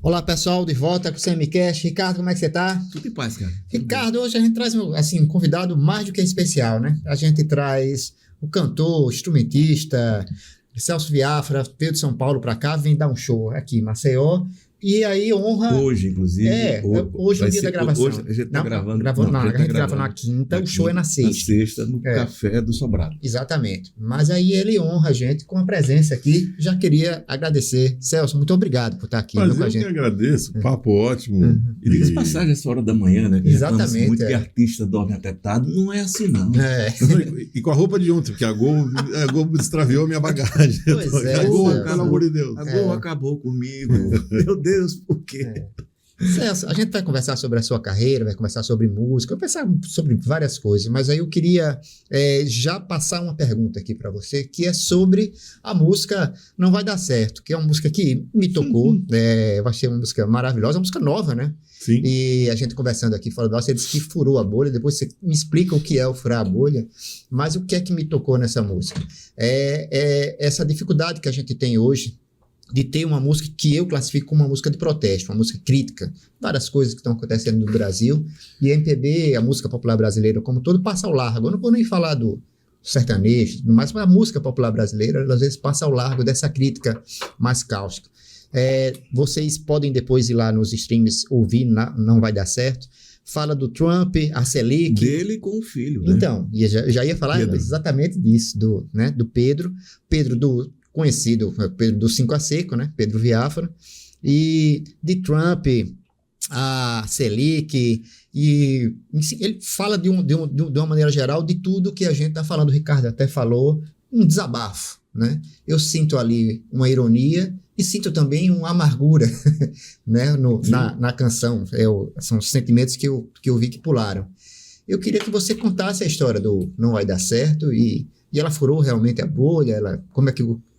Olá pessoal, de volta com o CMCast. Ricardo, como é que você tá? Tudo em paz, cara. Ricardo, hoje a gente traz assim, um convidado mais do que especial, né? A gente traz o cantor, instrumentista, Celso Viafra, veio de São Paulo para cá, vem dar um show aqui em Maceió. E aí honra... Hoje, inclusive. Hoje no dia da gravação. Hoje a gente tá gravando. A gente grava na quinta, o show é na sexta. Na sexta, no Café do Sobrado. Exatamente. Mas aí ele honra a gente com a presença aqui. Já queria agradecer. Celso, muito obrigado por estar aqui. Mas com a eu gente. que agradeço, papo ótimo. E diga-se passagem, essa hora da manhã, né? Exatamente. Muito que artista dorme até tarde, não é assim, não. E com a roupa de ontem, porque a Gol extraviou a minha bagagem. Pois é. A Gol, pelo amor de Deus. A Gol acabou comigo. Meu Deus, por quê? Celso, a gente vai conversar sobre a sua carreira, vai conversar sobre música, vai conversar sobre várias coisas, mas aí eu queria já passar uma pergunta aqui para você, que é sobre a música Não Vai Dar Certo, que é uma música que me tocou, vai ser uma música maravilhosa, uma música nova, né? Sim. E a gente conversando aqui fora do ar, você disse que furou a bolha, depois você me explica o que é o furar a bolha, mas o que é que me tocou nessa música? É essa dificuldade que a gente tem hoje de ter uma música que eu classifico como uma música de protesto, uma música crítica, várias coisas que estão acontecendo no Brasil, e a MPB, a música popular brasileira como um todo, passa ao largo. Eu não vou nem falar do sertanejo, mas a música popular brasileira, ela, às vezes, passa ao largo dessa crítica mais cáustica. Vocês podem depois ir lá nos streams ouvir, Não Vai Dar Certo. Fala do Trump, a Selic. Dele com o filho, né? Então, eu já ia falar exatamente disso, do Pedro conhecido, Pedro do 5 a Seco, né? Pedro Viafra, e de Trump, a Selic, e ele fala de uma maneira geral de tudo que a gente está falando. O Ricardo até falou, um desabafo, né? Eu sinto ali uma ironia e sinto também uma amargura, né? Na canção. São os sentimentos que eu vi que pularam. Eu queria que você contasse a história do Não Vai Dar Certo e ela furou realmente a bolha,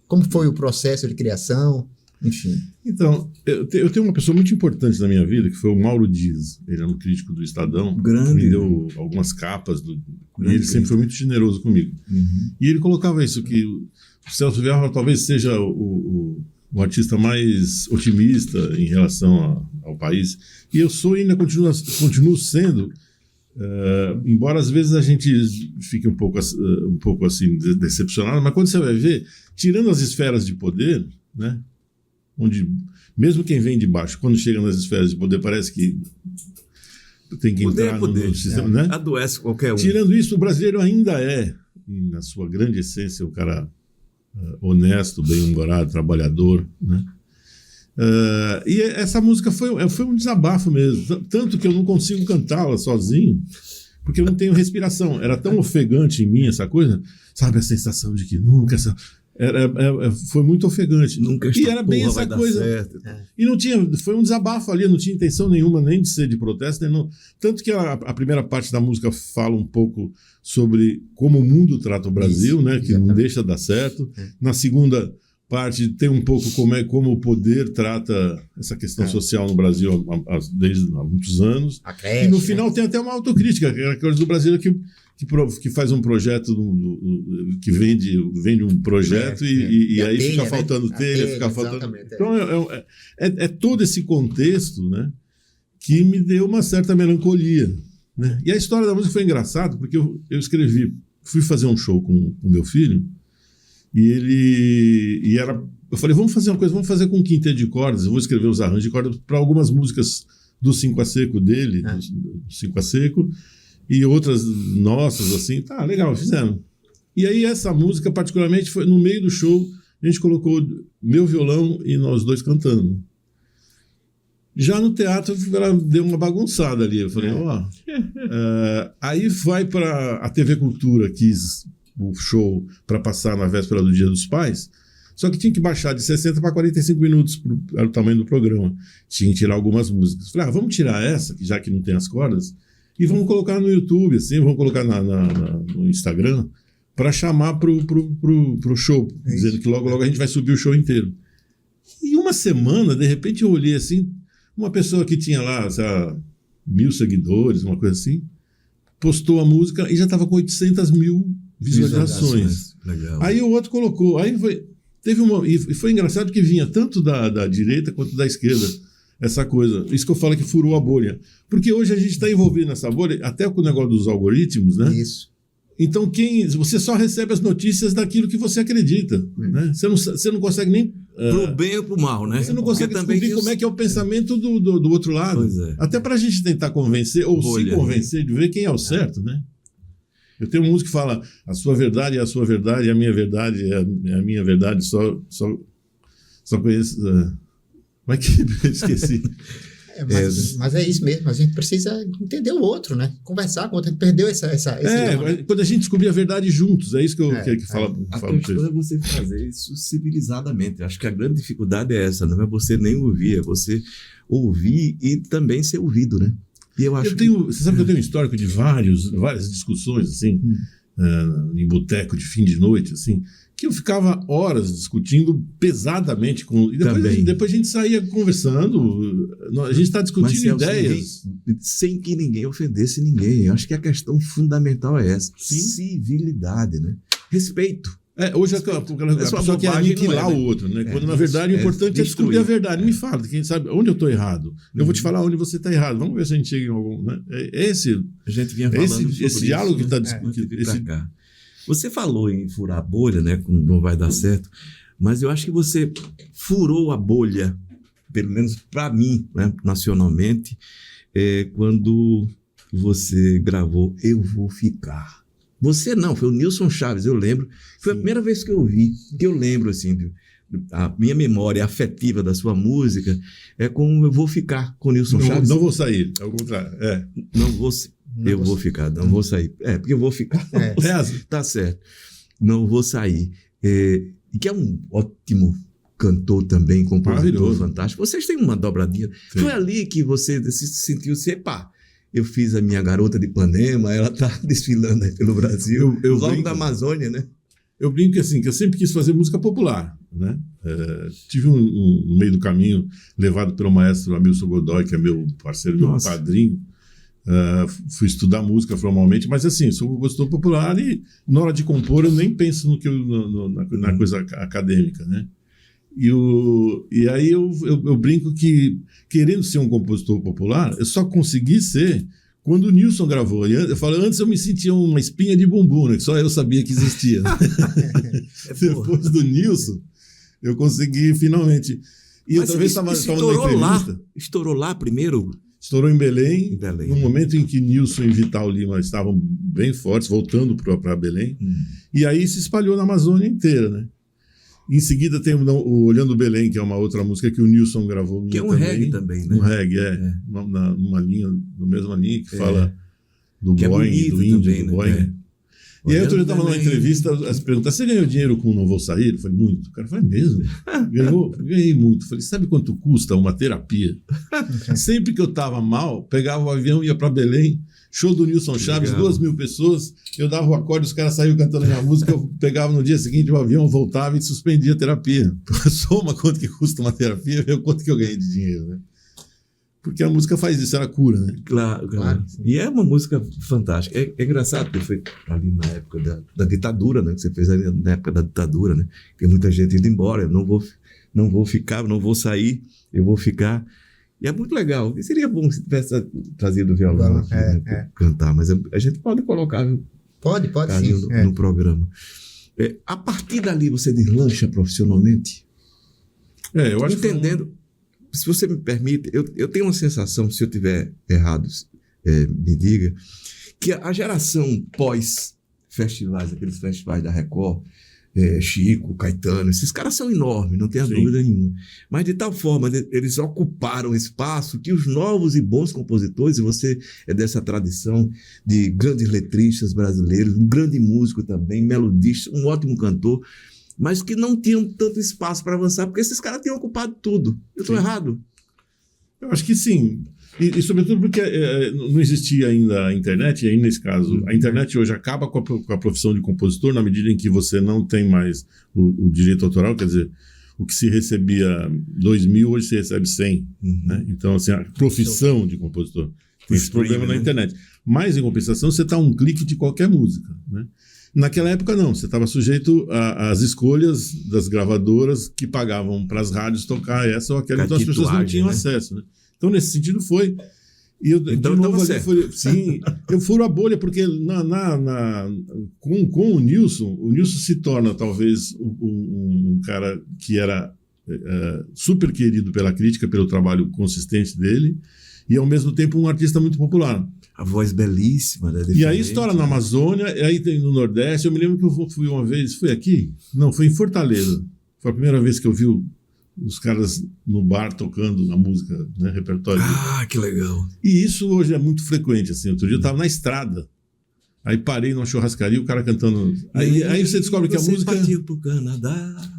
como foi o processo de criação, enfim. Então, eu tenho uma pessoa muito importante na minha vida, que foi o Mauro Dias. Ele é um crítico do Estadão. Grande. Me deu algumas capas. E ele sempre foi muito generoso comigo. Uhum. E ele colocava isso, que o Celso Viafra talvez seja o artista mais otimista em relação ao país. E eu sou e ainda continuo sendo... embora às vezes a gente fique um pouco assim decepcionado, mas quando você vai ver, tirando as esferas de poder, né, onde mesmo quem vem de baixo, quando chega nas esferas de poder, parece que tem que entrar no sistema, né? Adoece qualquer um. Tirando isso, o brasileiro ainda é, na sua grande essência, um cara honesto, bem-humorado, trabalhador, né? E essa música foi um desabafo mesmo, tanto que eu não consigo cantá-la sozinho, porque eu não tenho respiração. Era tão ofegante em mim essa coisa, sabe, a sensação de que nunca... foi muito ofegante. Nunca e era bem essa coisa. E não tinha, foi um desabafo ali, não tinha intenção nenhuma nem de ser de protesto, tanto que a primeira parte da música fala um pouco sobre como o mundo trata o Brasil, né, que não deixa dar certo. Na segunda parte tem um pouco como o poder trata essa questão social no Brasil desde há muitos anos. E no final tem até uma autocrítica, que é a coisa do brasileiro que faz um projeto, que vende um projeto e aí telha, fica faltando telha, fica faltando... Então é todo esse contexto, né, que me deu uma certa melancolia, né? E a história da música foi engraçada, porque eu fui fazer um show com o meu filho, eu falei, vamos fazer uma coisa, vamos fazer com um quinteto de cordas, eu vou escrever os arranjos de cordas para algumas músicas do 5 a Seco dele, do 5 a Seco, e outras nossas, assim, tá, legal, fizemos. E aí essa música, particularmente, foi no meio do show, a gente colocou meu violão e nós dois cantando. Já no teatro, ela deu uma bagunçada ali, eu falei, aí vai para a TV Cultura, quis o show para passar na véspera do Dia dos Pais, só que tinha que baixar de 60 para 45 minutos, era o tamanho do programa. Tinha que tirar algumas músicas. Falei, vamos tirar essa, já que não tem as cordas, e vamos colocar no YouTube, assim, vamos colocar no Instagram, para chamar pro show, dizendo que logo a gente vai subir o show inteiro. E uma semana, de repente, eu olhei assim, uma pessoa que tinha lá, sei lá, 1.000 seguidores, uma coisa assim, postou a música e já estava com 800 mil visualizações. Legal. Aí o outro colocou, e foi engraçado que vinha tanto da direita quanto da esquerda. essa coisa. Isso que eu falo que furou a bolha. Porque hoje a gente está envolvido nessa bolha, até com o negócio dos algoritmos, né? Isso. Então, você só recebe as notícias daquilo que você acredita. Né? Você não consegue nem... Pro bem ou pro mal, né? Você não consegue descobrir como é que é o pensamento do outro lado. Pois é. Até para a gente tentar convencer, ou se convencer, de ver quem é o certo, né? Eu tenho um músico que fala, a sua verdade é a sua verdade, a minha verdade é a minha verdade, só conheço... Como é que eu esqueci? Mas é isso mesmo, a gente precisa entender o outro, né? Conversar com o outro, a gente perdeu esse quando a gente descobrir a verdade juntos, é isso que eu falo. A questão é você fazer isso civilizadamente. Acho que a grande dificuldade é essa, não é você nem ouvir, é você ouvir e também ser ouvido, né? E eu acho você sabe que eu tenho um histórico de várias discussões, assim, em boteco de fim de noite, assim, que eu ficava horas discutindo pesadamente com... E depois a gente saía conversando, a gente está discutindo ideias. Sem que ninguém ofendesse ninguém. Eu acho que a questão fundamental é essa. Sim. Civilidade, né? Respeito. Hoje a pessoa quer aniquilar o outro, né? Quando, na verdade, o importante é descobrir a verdade. Me fala, quem sabe onde eu estou errado. Eu vou te falar onde você está errado. Vamos ver se a gente chega em algum... Né? A gente vinha falando esse diálogo que está discutindo. Você falou em furar a bolha, né? Não vai dar certo. Mas eu acho que você furou a bolha, pelo menos para mim, né, nacionalmente, quando você gravou Eu Vou Ficar. Você não, foi o Nilson Chaves, eu lembro. Foi a primeira vez que eu ouvi, que eu lembro, assim, a minha memória afetiva da sua música é com Eu Vou Ficar, com o Nilson Chaves. Não vou sair, é o contrário. Eu vou ficar, não vou sair. Porque eu vou ficar. Tá certo. Não vou sair. E que é um ótimo cantor também, compositor fantástico. Vocês têm uma dobradinha. Sim. Foi ali que você se sentiu assim, eu fiz a minha Garota de Ipanema, ela tá desfilando aí pelo Brasil, logo da Amazônia, né? Eu brinco assim, que eu sempre quis fazer música popular, né? Tive no meio do caminho, levado pelo maestro Hamilton Godoy, que é meu parceiro, meu padrinho. Fui estudar música formalmente, mas assim, sou compositor popular e na hora de compor eu nem penso na coisa acadêmica, né? E aí eu brinco que, querendo ser um compositor popular, eu só consegui ser quando o Nilson gravou. Eu falo, antes eu me sentia uma espinha de bumbum, né, que só eu sabia que existia. Depois do Nilson, eu consegui finalmente. E outra vez estava numa entrevista. Estourou lá primeiro? Estourou em Belém, no momento em que Nilson e Vital Lima estavam bem fortes, voltando para Belém. E aí se espalhou na Amazônia inteira, né? Em seguida tem o Olhando Belém, que é uma outra música que o Nilson gravou. Que é um reggae também, né? Um reggae, numa mesma linha que fala do Boeing, do índio, também, do Boeing. Né? E aí eu estava numa entrevista, as perguntas, você ganhou dinheiro com Não Vou Sair? Eu falei, muito. O cara falou, mesmo? Ganhei muito. Eu falei, sabe quanto custa uma terapia? Sempre que eu estava mal, pegava o avião, ia para Belém, show do Nilson Chaves, 2.000 pessoas, eu dava o acorde, os caras saíam cantando a minha música, eu pegava no dia seguinte o avião, voltava e suspendia a terapia. Soma quanto que custa uma terapia, vê quanto que eu ganhei de dinheiro, né? Porque a música faz isso, ela cura, né? Claro. E é uma música fantástica. É engraçado que foi ali na época da ditadura, né? Que você fez ali na época da ditadura, né? Tem muita gente indo embora, eu não vou ficar, não vou sair, eu vou ficar. E é muito legal. E seria bom se tivesse trazido o violão aqui, né, cantar, mas a gente pode colocar. Pode sim. No programa. A partir dali você deslancha profissionalmente? Eu acho entendendo. Se você me permite, eu tenho uma sensação, se eu estiver errado, me diga, que a geração pós-festivais, aqueles festivais da Record, Chico, Caetano, esses caras são enormes, não tenha dúvida nenhuma. Mas de tal forma, eles ocuparam espaço que os novos e bons compositores, e você é dessa tradição de grandes letristas brasileiros, um grande músico também, melodista, um ótimo cantor, mas que não tinham tanto espaço para avançar, porque esses caras tinham ocupado tudo. Eu estou errado? Eu acho que sim. E sobretudo porque não existia ainda a internet, e aí nesse caso, a internet hoje acaba com a profissão de compositor na medida em que você não tem mais o direito autoral, quer dizer, o que se recebia 2.000, hoje se recebe 100. Né? Então, assim, a profissão de compositor tem esse problema na internet. Mas, em compensação, você está a um clique de qualquer música, né? Naquela época, não. Você estava sujeito às escolhas das gravadoras que pagavam para as rádios tocar essa ou aquela. Então as pessoas não tinham acesso. Né? Então, nesse sentido, foi. E eu, então, de novo, sim, eu furo a bolha, porque com o Nilson se torna talvez um cara que era super querido pela crítica, pelo trabalho consistente dele, e ao mesmo tempo um artista muito popular. A voz belíssima, né? E aí estoura na Amazônia, e aí tem no Nordeste. Eu me lembro que eu fui uma vez, foi aqui? Não, foi em Fortaleza. Foi a primeira vez que eu vi os caras no bar tocando a música, né, repertório. Ah, que legal. E isso hoje é muito frequente, assim. Outro dia eu estava na estrada, aí parei numa churrascaria, o cara cantando. Aí você descobre que a música... Você partiu pro Canadá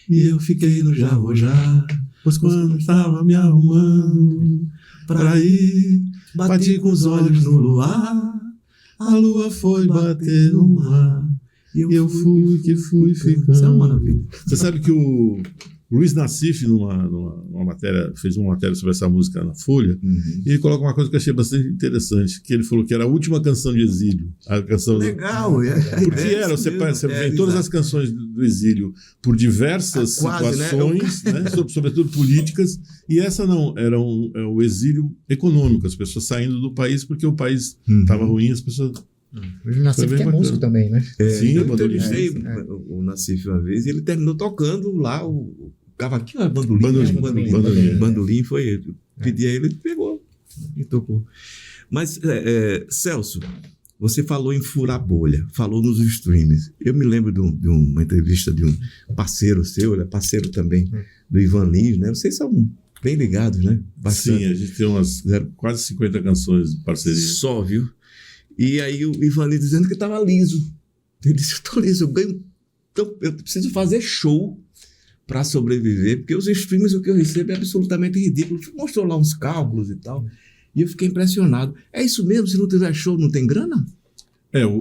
e eu fiquei no Javojá, pois quando estava me arrumando pra ir, bati com os olhos no luar, a lua foi bater no mar, e eu fui ficando. Isso é uma maravilha. Você sabe que o Luiz Nassif, numa matéria, fez uma matéria sobre essa música na Folha, e ele coloca uma coisa que eu achei bastante interessante, que ele falou que era a última canção de exílio. A canção legal, porque você vê todas as canções do exílio por diversas situações, né, sobretudo políticas, e essa não, era o exílio econômico, as pessoas saindo do país porque o país estava ruim, as pessoas... O Nassif que é músico também, né? Sim, eu entrevistei o Nassif uma vez e ele terminou tocando lá o cavaquinho, bandolim foi ele. Pedi a ele, ele pegou e tocou. Mas, Celso, você falou em furar bolha, falou nos streams. Eu me lembro de uma entrevista de um parceiro seu, ele é parceiro também do Ivan Lins, né? Vocês são bem ligados, né? Bastante. Sim, a gente tem quase 50 canções de parceria. Só, viu? E aí o Ivan Lins dizendo que estava liso. Ele disse, eu tô liso, eu ganho... Então, eu preciso fazer show para sobreviver, porque os streams, o que eu recebo é absolutamente ridículo. Mostrou lá uns cálculos e tal, e eu fiquei impressionado. É isso mesmo? Se não tiver show, não tem grana?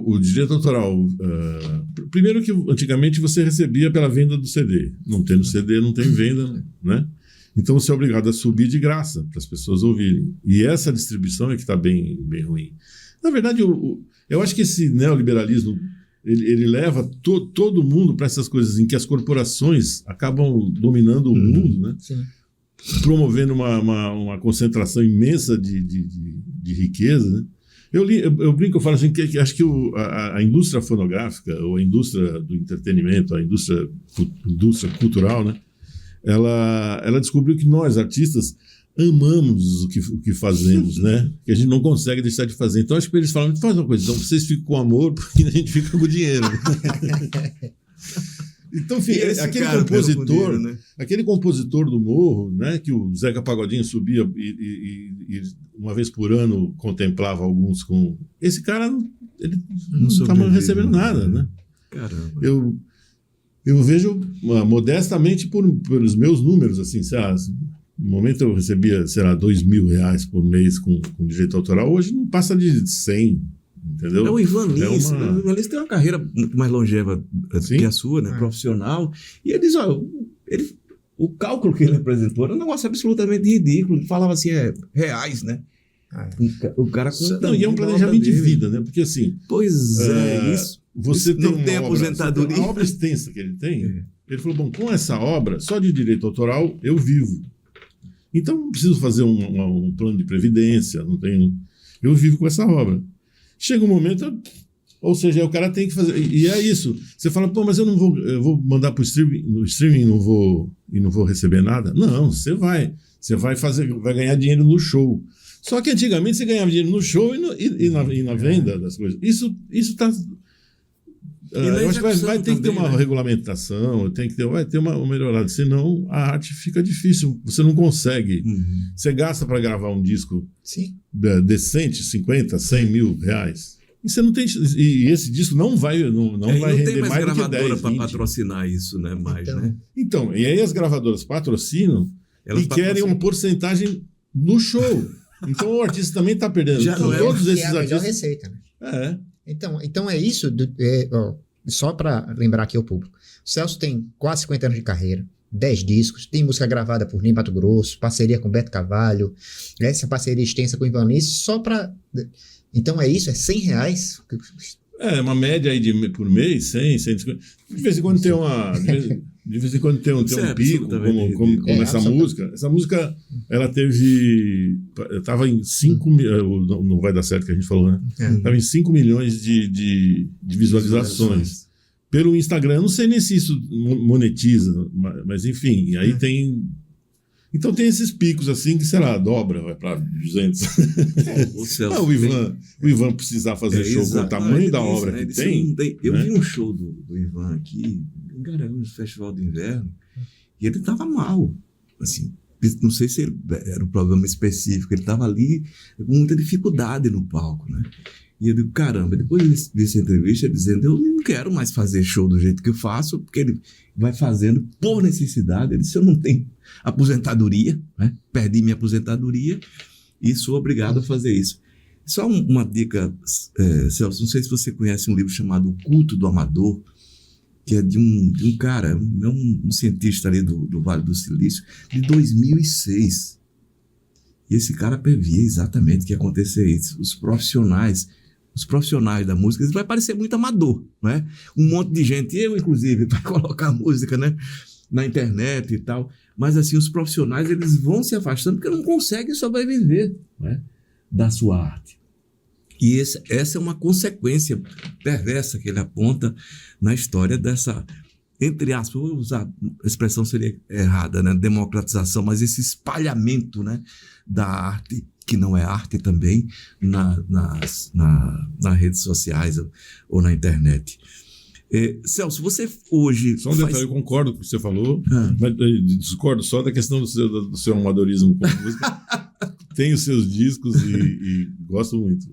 O direito autoral... primeiro que antigamente você recebia pela venda do CD. Não tendo CD, não tem venda, né? Então você é obrigado a subir de graça para as pessoas ouvirem. E essa distribuição é que está bem, bem ruim. Na verdade, eu acho que esse neoliberalismo ele leva todo mundo para essas coisas em que as corporações acabam dominando o mundo, né? Sim. Promovendo uma concentração imensa de riqueza. Né? Eu brinco, eu falo assim, que acho que a indústria fonográfica, ou a indústria do entretenimento, a indústria cultural, né? Ela descobriu que nós, artistas, amamos o que fazemos, né? Que a gente não consegue deixar de fazer. Então, acho que eles falam, faz uma coisa, então vocês ficam com amor, porque a gente fica com dinheiro. Então, aquele compositor do Morro, né? Que o Zeca Pagodinho subia e uma vez por ano contemplava alguns com... Esse cara, ele não estava recebendo nada, né? Caramba. Eu vejo modestamente pelos meus números, assim, sei lá, no momento eu recebia, sei lá, R$2.000 por mês com direito autoral, hoje não passa de 100, entendeu? O Ivan Lins, o Ivan Lins tem uma carreira muito mais longeva que a sua, né, profissional, e ele diz, o cálculo que ele apresentou era um negócio absolutamente ridículo, ele falava assim, reais, né? O cara não, e é um planejamento de vida, né? Porque assim... Pois isso. Você não tem aposentadoria. A obra extensa que ele tem, ele falou, bom, com essa obra, só de direito autoral, eu vivo. Então, não preciso fazer um plano de previdência, não tenho... Eu vivo com essa obra. Chega um momento, ou seja, o cara tem que fazer... E é isso. Você fala, pô, mas eu vou mandar para o streaming e não vou receber nada? Não, você vai ganhar dinheiro no show. Só que antigamente você ganhava dinheiro no show e na venda das coisas. Isso está... eu acho que vai ter que ter uma regulamentação, vai ter uma melhorada, senão a arte fica difícil, você não consegue. Você gasta para gravar um disco decente, 50, 100 mil reais, e você não tem, e esse disco não vai render mais do que 10, para patrocinar isso, né? Então, e aí as gravadoras patrocinam e querem uma porcentagem no show. Então o artista também está perdendo. Já não todos esses é a melhor artistas... receita, né? Então é isso, só para lembrar aqui ao público. O Celso tem quase 50 anos de carreira, 10 discos, tem música gravada por Ney Mato Grosso, parceria com Beto Carvalho, essa parceria extensa com o Ivan Lins, só para... Então é isso, é R$100? Uma média aí por mês, 100, 150. De vez em quando tem uma... De vez em quando tem um pico, como essa música. Essa música, ela teve... Estava em 5 milhões... Não vai dar certo que a gente falou, né? Estava em 5 milhões de visualizações. Pelo Instagram. Eu não sei nem se isso monetiza, mas enfim. Aí tem... Então tem esses picos assim que, sei lá, dobra, vai para 200. O Ivan precisar fazer show com o tamanho da obra que tem. Eu vi um show do Ivan aqui, em Garanhuns, no Festival do Inverno, e ele estava mal. Assim, não sei se era um problema específico, ele estava ali com muita dificuldade no palco, né? E eu digo, caramba, depois vi essa entrevista dizendo, eu não quero mais fazer show do jeito que eu faço, porque ele vai fazendo por necessidade. Ele disse, eu não tenho aposentadoria, né? Perdi minha aposentadoria e sou obrigado a fazer isso. Só uma dica, Celso, não sei se você conhece um livro chamado O Culto do Amador, que é de um cara, um cientista ali do Vale do Silício, de 2006. E esse cara previa exatamente o que ia acontecer isso. Os profissionais da música, isso vai parecer muito amador, né? Um monte de gente, eu inclusive, para colocar música, né, na internet e tal, mas assim, os profissionais, eles vão se afastando porque não conseguem sobreviver, né, da sua arte. E essa é uma consequência perversa que ele aponta na história dessa, entre aspas, vou usar a expressão seria errada, né, democratização, mas esse espalhamento, né, da arte, que não é arte também, nas redes sociais ou na internet. Celso, você hoje... Só um detalhe, eu concordo com o que você falou, mas discordo só da questão do seu amadorismo com música. Tem os seus discos e gosto muito.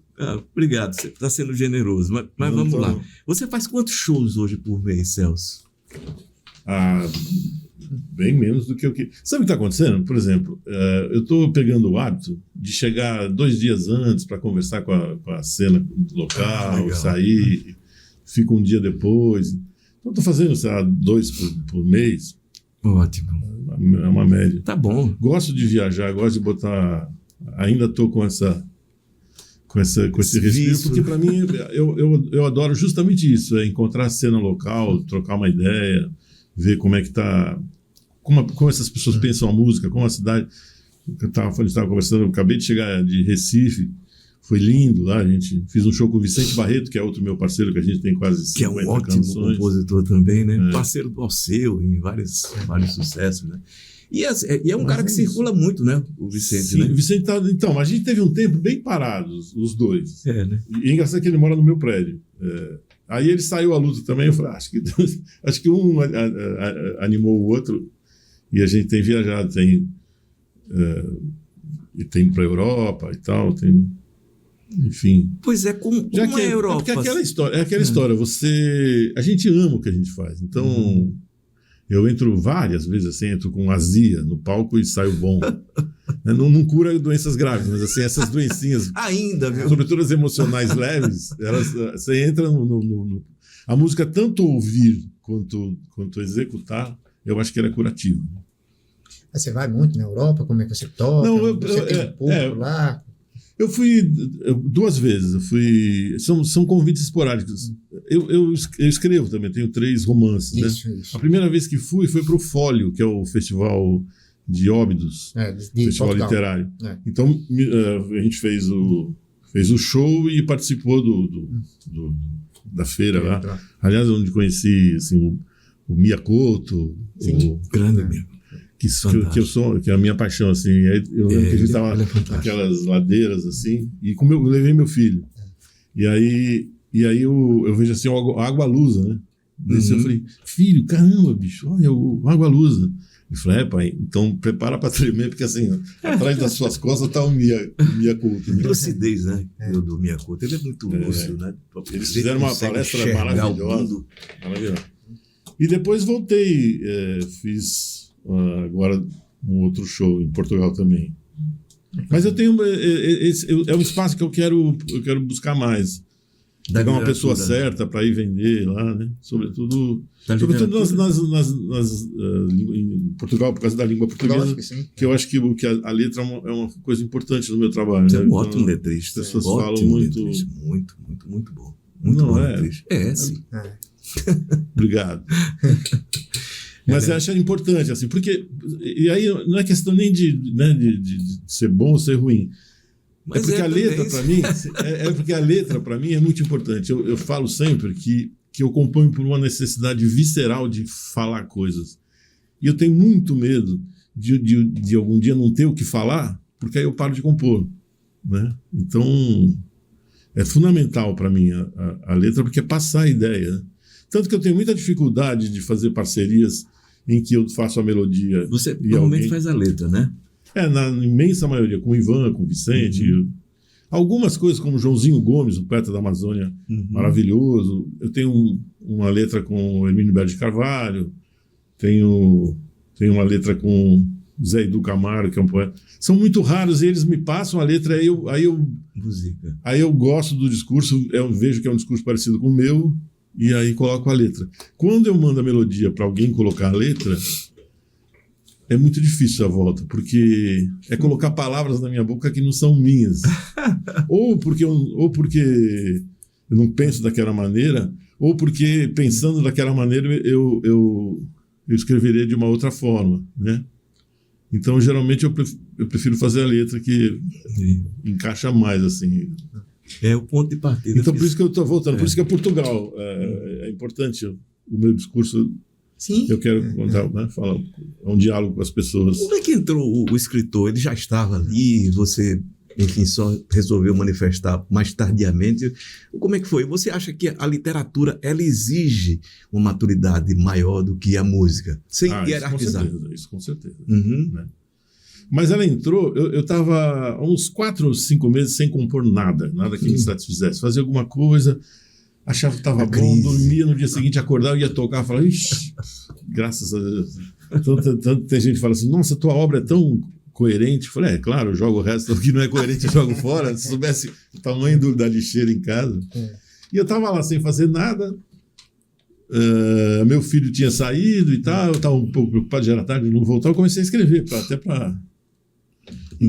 Obrigado, você está sendo generoso, mas vamos lá. Você faz quantos shows hoje por mês, Celso? Bem menos do que o que... Sabe o que está acontecendo? Por exemplo, eu estou pegando o hábito de chegar 2 dias antes para conversar com a cena local, sair, fico um dia depois. Então, estou fazendo, sei lá, 2 por mês. Ótimo. É uma média. Tá bom. Gosto de viajar, gosto de botar... Ainda estou com esse respiro, porque para mim, eu adoro justamente isso, encontrar a cena local, trocar uma ideia, ver como é que está... Como essas pessoas pensam a música, como a cidade... A gente estava conversando, eu acabei de chegar de Recife, foi lindo lá, a gente fez um show com o Vicente Barreto, que é outro meu parceiro, que a gente tem quase 50 canções. Que é um ótimo compositor também, né? Parceiro do Alceu, em vários sucessos, né? E é um cara que circula muito, né? O Vicente, sim, né? O Vicente tá... Então, a gente teve um tempo bem parados, os dois. Né? E é engraçado que ele mora no meu prédio. Aí ele saiu à luta também, eu falei, acho que um animou o outro. E a gente tem viajado, tem para a Europa e tal, enfim. Pois é, como é a Europa? Porque é aquela história, a gente ama o que a gente faz, então eu entro várias vezes, assim, entro com azia no palco e saio bom. Não cura doenças graves, mas assim, essas doencinhas, ainda, viu? Sobretudo as emocionais leves, você entra a música, tanto ouvir quanto executar, eu acho que ela é curativa. Você vai muito na Europa? Como é que você toca? Você tem um público lá? Eu fui 2 vezes. São convites esporádicos. Eu escrevo também, tenho 3 romances. Isso. A primeira vez que foi para o Fólio, que é o festival de Óbidos, festival Portugal. Literário. Então, a gente fez o show e participou da feira lá. Aliás, onde conheci assim, o Mia Couto. Grande mesmo. Que é a minha paixão, assim. Eu lembro que a gente estava naquelas ladeiras, assim, e eu levei meu filho. E aí eu vejo assim, a Água Lusa, né? Eu falei, filho, caramba, bicho, olha o Água Lusa. Ele falou, pai, então prepara para tremer, porque assim, atrás das suas costas está o Mia Couto. Né? Lucidez, né? Do Mia Couto, ele é muito lúcido, né? Eles fizeram uma palestra maravilhosa. E depois voltei, fiz... agora um outro show em Portugal também. Mas eu tenho é um espaço que eu quero buscar mais. Pegar uma pessoa certa para ir vender lá, né? Sobretudo em Portugal, por causa da língua portuguesa, que eu acho que a letra é uma coisa importante no meu trabalho. Você é um ótimo letrista. As pessoas falam muito... Muito, muito, muito bom. Muito Não bom, é? Triste. É, sim. Obrigado. Mas eu acho importante, assim, porque. E aí não é questão nem de ser bom ou ser ruim. Mas porque a letra, também. para mim, porque a letra, para mim, é muito importante. Eu falo sempre que eu componho por uma necessidade visceral de falar coisas. E eu tenho muito medo de algum dia não ter o que falar, porque aí eu paro de compor. Né? Então, é fundamental para mim a letra, porque é passar a ideia. Né? Tanto que eu tenho muita dificuldade de fazer parcerias em que eu faço a melodia. Você normalmente faz a letra, né? Na imensa maioria, com o Ivan, com o Vicente. Algumas coisas, como Joãozinho Gomes, o poeta da Amazônia, maravilhoso. Eu tenho uma letra com o Hermínio Berto de Carvalho. Tenho uma letra com Zé Edu Camargo, que é um poeta. São muito raros e eles me passam a letra, aí eu gosto do discurso, eu vejo que é um discurso parecido com o meu, e aí coloco a letra. Quando eu mando a melodia para alguém colocar a letra, é muito difícil a volta, porque é colocar palavras na minha boca que não são minhas. ou porque eu não penso daquela maneira, ou porque pensando daquela maneira eu escreveria de uma outra forma, né? Então, geralmente, eu prefiro fazer a letra que encaixa mais, assim. É o ponto de partida. Então, por isso que eu estou voltando. Por isso que é Portugal. É importante o meu discurso. Sim. Eu quero contar, né, falar um diálogo com as pessoas. Como é que entrou o escritor? Ele já estava ali, você, enfim, só resolveu manifestar mais tardiamente. Como é que foi? Você acha que a literatura, ela exige uma maturidade maior do que a música? Sem hierarquizar. Isso com certeza. Né? Mas ela entrou, eu estava há uns 4 ou 5 meses sem compor nada que me satisfizesse. Fazia alguma coisa, achava que estava bom, dormia, no dia seguinte acordava, ia tocar, falava, ixi, graças a Deus. Tanto tem gente que fala assim, nossa, tua obra é tão coerente. Eu falei, claro, eu jogo o resto, o que não é coerente eu jogo fora. Se soubesse o tamanho da lixeira em casa. E eu estava lá sem fazer nada, meu filho tinha saído e tal, eu estava um pouco preocupado, já era tarde, não voltar, eu comecei a escrever,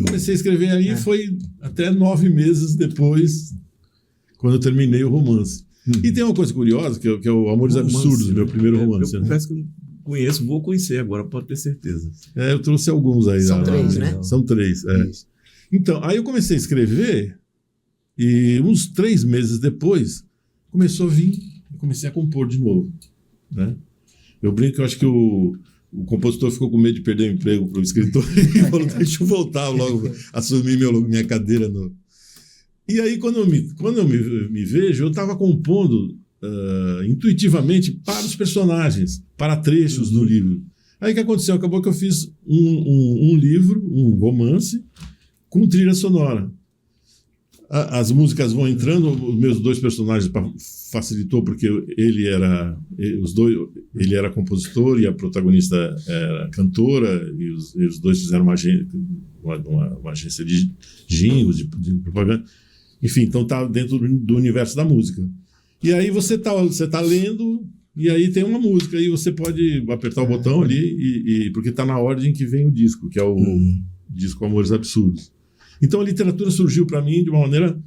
comecei a escrever aí, foi até 9 meses depois, quando eu terminei o romance. E tem uma coisa curiosa, que é o Amores Absurdos, meu primeiro romance. Eu confesso que eu conheço, vou conhecer agora, pode ter certeza. Eu trouxe alguns aí. São 3, né? São 3, Então, aí eu comecei a escrever e uns 3 meses depois começou a vir, eu comecei a compor de novo. Né? Eu brinco que eu acho que o compositor ficou com medo de perder o emprego para o escritor e falou, deixa eu voltar logo, assumir minha cadeira. E aí, quando eu me vejo, eu estava compondo intuitivamente para os personagens, para trechos do livro. Aí o que aconteceu? Acabou que eu fiz um livro, um romance, com trilha sonora. As músicas vão entrando, os meus 2 personagens facilitou, porque ele era compositor e a protagonista era cantora, e os 2 fizeram uma agência de jingles, de propaganda. Enfim, então está dentro do universo da música. E aí você tá lendo, e aí tem uma música, e você pode apertar o botão ali, porque está na ordem que vem o disco, que é o disco Amores Absurdos. Então a literatura surgiu para mim de uma maneira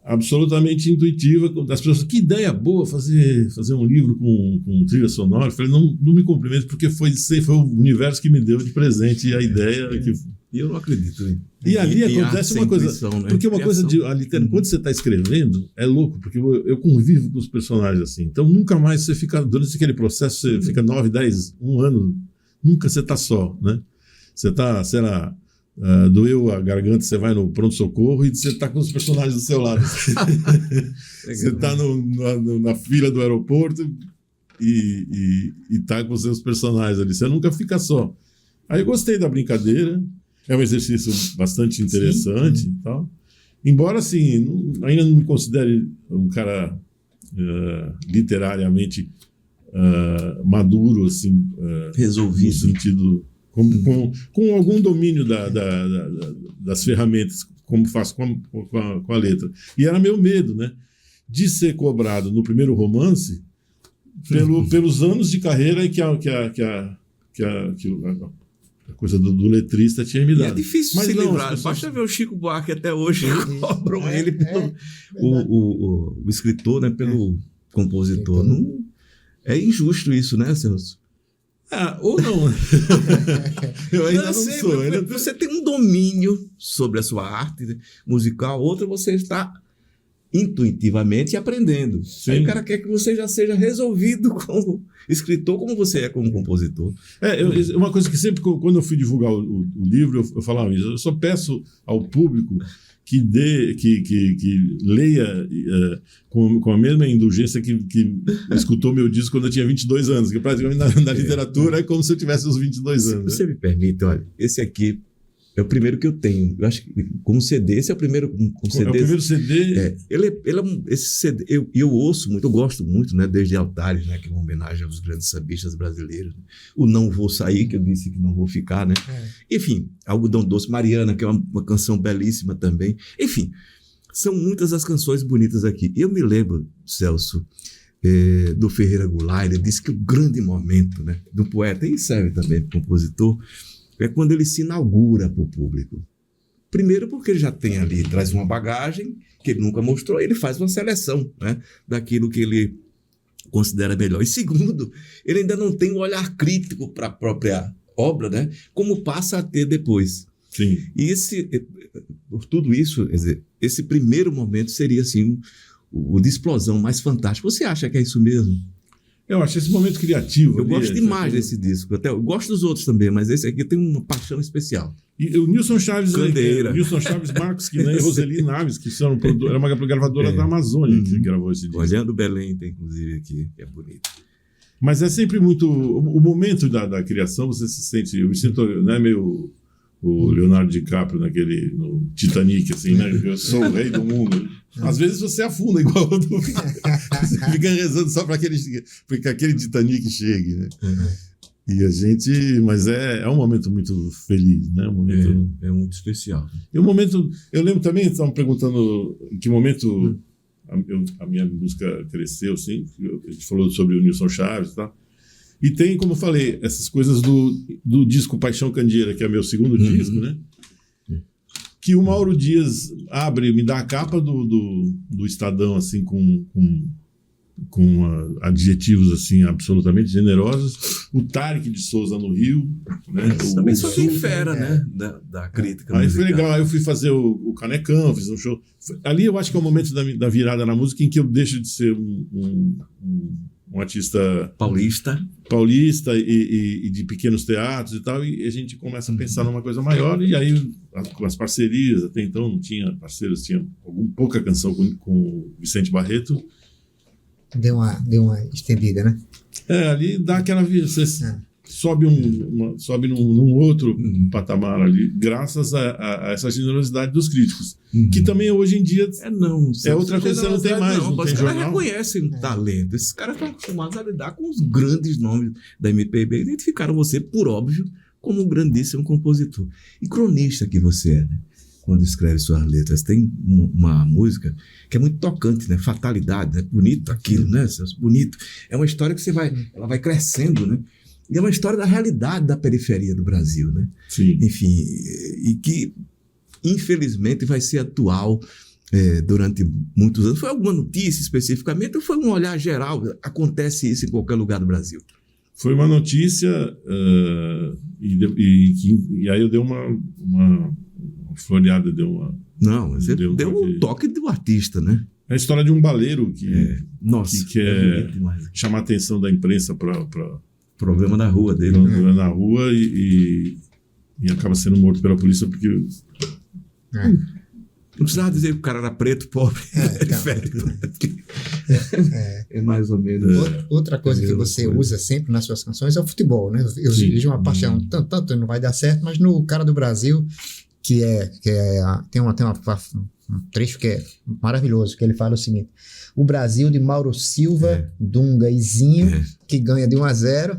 absolutamente intuitiva, das pessoas, que ideia boa fazer um livro com trilha sonora. Eu falei, não me cumprimento, porque foi o universo que me deu de presente a ideia. E eu não acredito. Hein? E ali acontece uma coisa, intuição, né? porque uma coisa a literatura, quando você está escrevendo, é louco, porque eu convivo com os personagens assim, então nunca mais você fica, durante aquele processo, você fica 9, 10, 1 ano, nunca você está só, né? Você está, sei lá, doeu a garganta, você vai no pronto-socorro e você está com os personagens do seu lado. Você está na fila do aeroporto e está com os seus personagens ali. Você nunca fica só. Aí eu gostei da brincadeira. É um exercício bastante interessante e tal. Embora, assim, ainda não me considere um cara literariamente maduro, assim, resolvido. No sentido... Com algum domínio das ferramentas, como faço com a letra. E era meu medo, né? De ser cobrado no primeiro romance pelos anos de carreira que A coisa do letrista tinha me E dado. é difícil Mas se não, livrar. as pessoas- Basta ver o Chico Buarque até hoje, cobram ele pelo verdade. o escritor, né, pelo compositor. Não, é injusto isso, né, Celso? Ou não. Eu ainda não sei, sou. mas você tem um domínio sobre a sua arte musical, outra você está intuitivamente aprendendo. Sim. Aí o cara quer que você já seja resolvido como escritor, como você é como compositor. Uma coisa que sempre, quando eu fui divulgar o livro, eu falava isso. Eu só peço ao público que leia com a mesma indulgência que escutou meu disco quando eu tinha 22 anos, que praticamente na literatura é como se eu tivesse os 22 anos. Se você me permite, olha, esse aqui é o primeiro que eu tenho. Eu acho que como CD, esse é o primeiro CD. É o primeiro CD. Esse CD, eu ouço muito, eu gosto muito, né, desde Altares, né, que é uma homenagem aos grandes sambistas brasileiros. O Não Vou Sair, que eu disse que não vou ficar, né? Enfim, Algodão Doce, Mariana, que é uma canção belíssima também. Enfim, são muitas as canções bonitas aqui. Eu me lembro, Celso, do Ferreira Goulart, ele disse que o grande momento, né, do poeta, e serve também para o compositor, é quando ele se inaugura para o público. Primeiro porque ele já tem ali, traz uma bagagem que ele nunca mostrou, ele faz uma seleção, né, daquilo que ele considera melhor. E segundo, ele ainda não tem um olhar crítico para a própria obra, né, como passa a ter depois. Sim. E por tudo isso, quer dizer, esse primeiro momento seria assim, o de explosão mais fantástico. Você acha que é isso mesmo? Eu acho esse momento criativo. Eu gosto demais desse disco. Até, eu gosto dos outros também, mas esse aqui tem uma paixão especial. E o Nilson Chaves, Candeeira. Marcos, que e Roseli Naves, que são era uma gravadora da Amazônia que gravou esse disco. Olhando Belém, tem inclusive aqui, que é bonito. Mas é sempre muito... O momento da criação, você se sente... Eu me sinto, né, meio... O Leonardo DiCaprio no Titanic, assim, né? Eu sou o rei do mundo. Às vezes você afunda igual você fica rezando só para que aquele Titanic chegue, né? E a gente... Mas é um momento muito feliz, né? É muito especial. E um momento... Eu lembro também, estavam perguntando em que momento a minha música cresceu, assim. A gente falou sobre o Nilson Chaves e tal. E tem, como eu falei, essas coisas do disco Paixão Candeeira, que é meu segundo disco, né? Que o Mauro Dias me dá a capa do Estadão, assim, com adjetivos, assim, absolutamente generosos. O Tarek de Souza no Rio, né? Também só tem fera, né? Da crítica. Aí foi legal, aí eu fui fazer o Canecão, fiz um show. Ali eu acho que é o momento da virada na música em que eu deixo de ser um artista paulista e de pequenos teatros e tal, e a gente começa a pensar numa coisa maior, e aí com as parcerias, até então não tinha parceiros, tinha pouca canção com o Vicente Barreto. Deu uma estendida, né? Ali dá aquela... Você sobe num outro patamar ali, graças a essa generosidade dos críticos. Que também hoje em dia é outra coisa que você não tem mais. Não tem os jornal. Caras reconhecem o talento. Esses caras estão acostumados a lidar com os grandes nomes da MPB. Identificaram você, por óbvio, como um grandíssimo compositor. E cronista que você é, né? Quando escreve suas letras. Tem uma música que é muito tocante, né? Fatalidade, né? Bonito aquilo, né? Bonito. É uma história que ela vai crescendo, né? E é uma história da realidade da periferia do Brasil, né? Sim. Enfim, e que, infelizmente, vai ser atual durante muitos anos. Foi alguma notícia especificamente ou foi um olhar geral? Acontece isso em qualquer lugar do Brasil? Foi uma notícia e aí eu dei uma floreada, Não, você deu um toque do artista, né? É a história de um baleiro que quer chamar a atenção da imprensa para problema na rua dele. Problema na rua e acaba sendo morto pela polícia porque... Não precisava dizer que o cara era preto, pobre, periférico. É mais ou menos. Outra coisa que você usa sempre nas suas canções é o futebol, né? Eu vejo uma paixão, tanto não vai dar certo, mas no Cara do Brasil, tem um trecho que é maravilhoso, que ele fala o seguinte: o Brasil de Mauro Silva, Dunga e Zinho, que ganha de 1-0,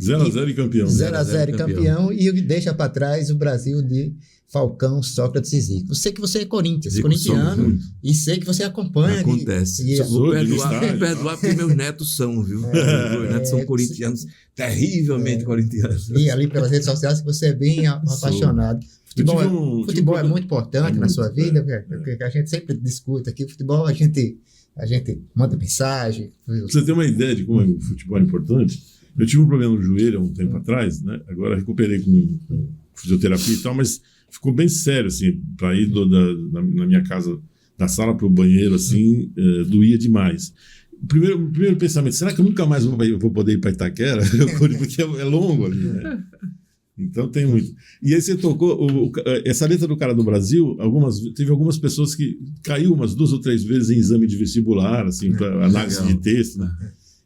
0x0 e campeão. 0x0 e campeão, e deixa para trás o Brasil de Falcão, Sócrates e Zico. Sei que você é corintiano, e sei que você acompanha. Acontece. Vou perdoar porque meus netos são, viu? Meus netos são corintianos, terrivelmente corintianos. E ali pelas redes sociais que você é bem apaixonado. Futebol é muito importante na sua vida, porque a gente sempre discute aqui. O futebol a gente manda mensagem. Você tem uma ideia de como o futebol é importante? Eu tive um problema no joelho há um tempo atrás, né? Agora recuperei com fisioterapia e tal, mas ficou bem sério, assim, para ir na minha casa, da sala para o banheiro, assim, doía demais. O primeiro pensamento, será que eu nunca mais vou poder ir para Itaquera? Porque é longo ali, né? Então tem muito. E aí você tocou, essa letra do Cara do Brasil, teve algumas pessoas que caiu umas 2 ou 3 vezes em exame de vestibular, assim, para análise de texto, né?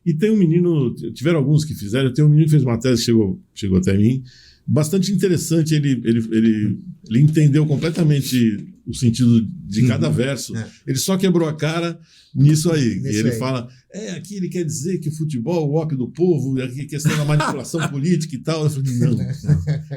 E tem um menino, tiveram alguns que fizeram, tem um menino que fez uma tese, chegou até mim, bastante interessante, ele entendeu completamente o sentido de cada verso. Ele só quebrou a cara nisso aí. E ele fala, aqui ele quer dizer que o futebol, o ópio do povo, a questão da manipulação política e tal. Eu falei, não.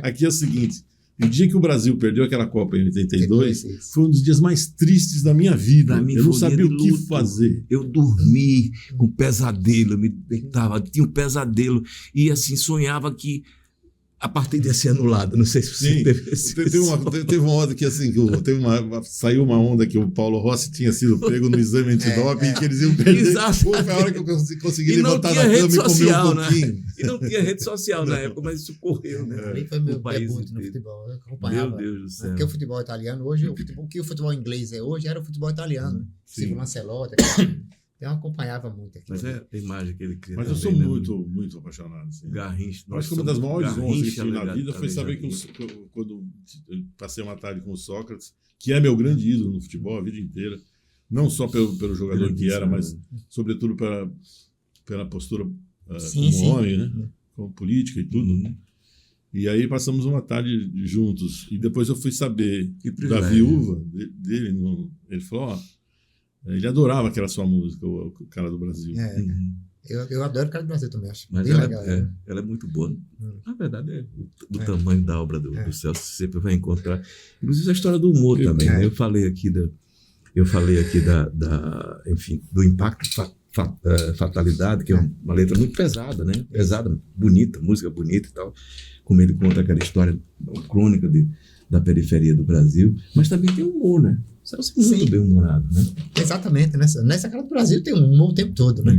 Aqui é o seguinte, o dia que o Brasil perdeu aquela Copa em 82, foi um dos dias mais tristes da minha vida. Eu não sabia o que fazer. Eu dormi com pesadelo, eu me deitava, tinha um pesadelo, e assim, sonhava que a partida ia ser anulada. Não sei se você teve esse teve uma onda que assim, saiu uma onda que o Paulo Rossi tinha sido pego no exame antidoping e que eles iam perder. Exato. Foi a hora que eu consegui levantar da cama e comer um pouquinho. E não tinha rede social na época, mas isso correu, né? Ali foi meu debut no futebol. Eu acompanhava. Meu Deus do céu. Porque o futebol italiano hoje, o que o futebol inglês é hoje, era o futebol italiano. Silvio Lancelotti. Eu acompanhava muito aqui. Mas é a imagem que ele cria. Mas também, eu sou muito apaixonado. Assim. Garrincha. Acho que uma das maiores honras que eu tive na vida foi saber que quando eu passei uma tarde com o Sócrates, que é meu grande ídolo no futebol a vida inteira, não só pelo jogador que era, mas sobretudo pela postura como homem, né? Como política e tudo. Né? E aí passamos uma tarde juntos. E depois eu fui saber da viúva dele. Ele falou, ele adorava aquela sua música, o Cara do Brasil. Eu adoro o Cara do Brasil também, acho. Mas ela é muito boa. Na verdade, do tamanho da obra do Celso, você sempre vai encontrar. Inclusive a história do humor também. Né? Eu falei aqui enfim, do impacto fatalidade, que é uma letra muito pesada, né? Pesada, bonita, música bonita e tal. Como ele conta aquela história crônica da periferia do Brasil. Mas também tem humor, né? Celso é muito bem humorado, né? Exatamente. Nessa Cara do Brasil tem um humor o tempo todo, né?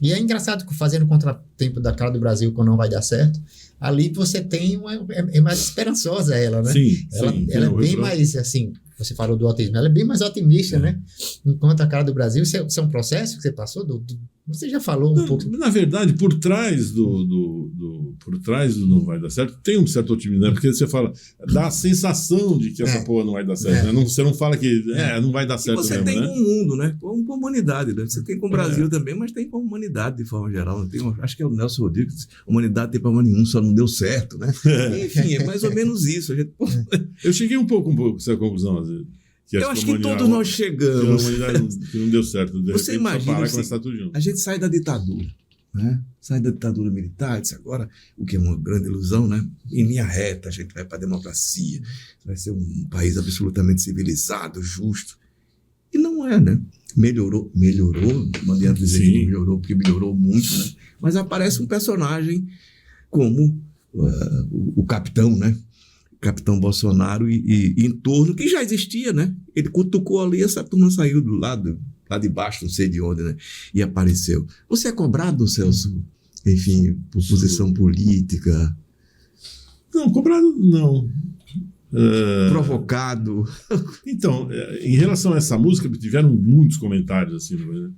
E é engraçado que fazendo o contratempo da Cara do Brasil quando não vai dar certo, ali você tem é mais esperançosa ela, né? Ela é bem mais, assim, você falou do otimismo, ela é bem mais otimista, né? Enquanto a Cara do Brasil, isso é um processo que você passou você já falou um pouco. Na verdade, por trás do Não Vai Dar Certo, tem um certo otimismo, né? Porque você fala, dá a sensação de que essa porra não vai dar certo. Né? Você não fala que não vai dar certo. E você mesmo, tem né? com o mundo, né? Com a humanidade, né? Você tem com o Brasil também, mas tem com a humanidade de forma geral. Acho que é o Nelson Rodrigues, a humanidade tem problema nenhum, só não deu certo, né? Enfim, é mais ou menos isso. Eu cheguei um pouco a essa conclusão, às vezes. Eu acho que todos nós chegamos. Que a humanidade que não deu certo. Você imagina, a gente sai da ditadura, né? Sai da ditadura militar, diz agora, o que é uma grande ilusão, né? Em linha reta, a gente vai para a democracia, vai ser um país absolutamente civilizado, justo. E não é, né? Melhorou, não adianta dizer que não melhorou, porque melhorou muito, né? Mas aparece um personagem como o capitão, né? Capitão Bolsonaro e em torno, que já existia, né? Ele cutucou ali, essa turma saiu do lado, lá de baixo, não sei de onde, né? E apareceu. Você é cobrado, Celso? Enfim, por posição política? Não, cobrado não. Provocado? Então, em relação a essa música, tiveram muitos comentários, assim, né?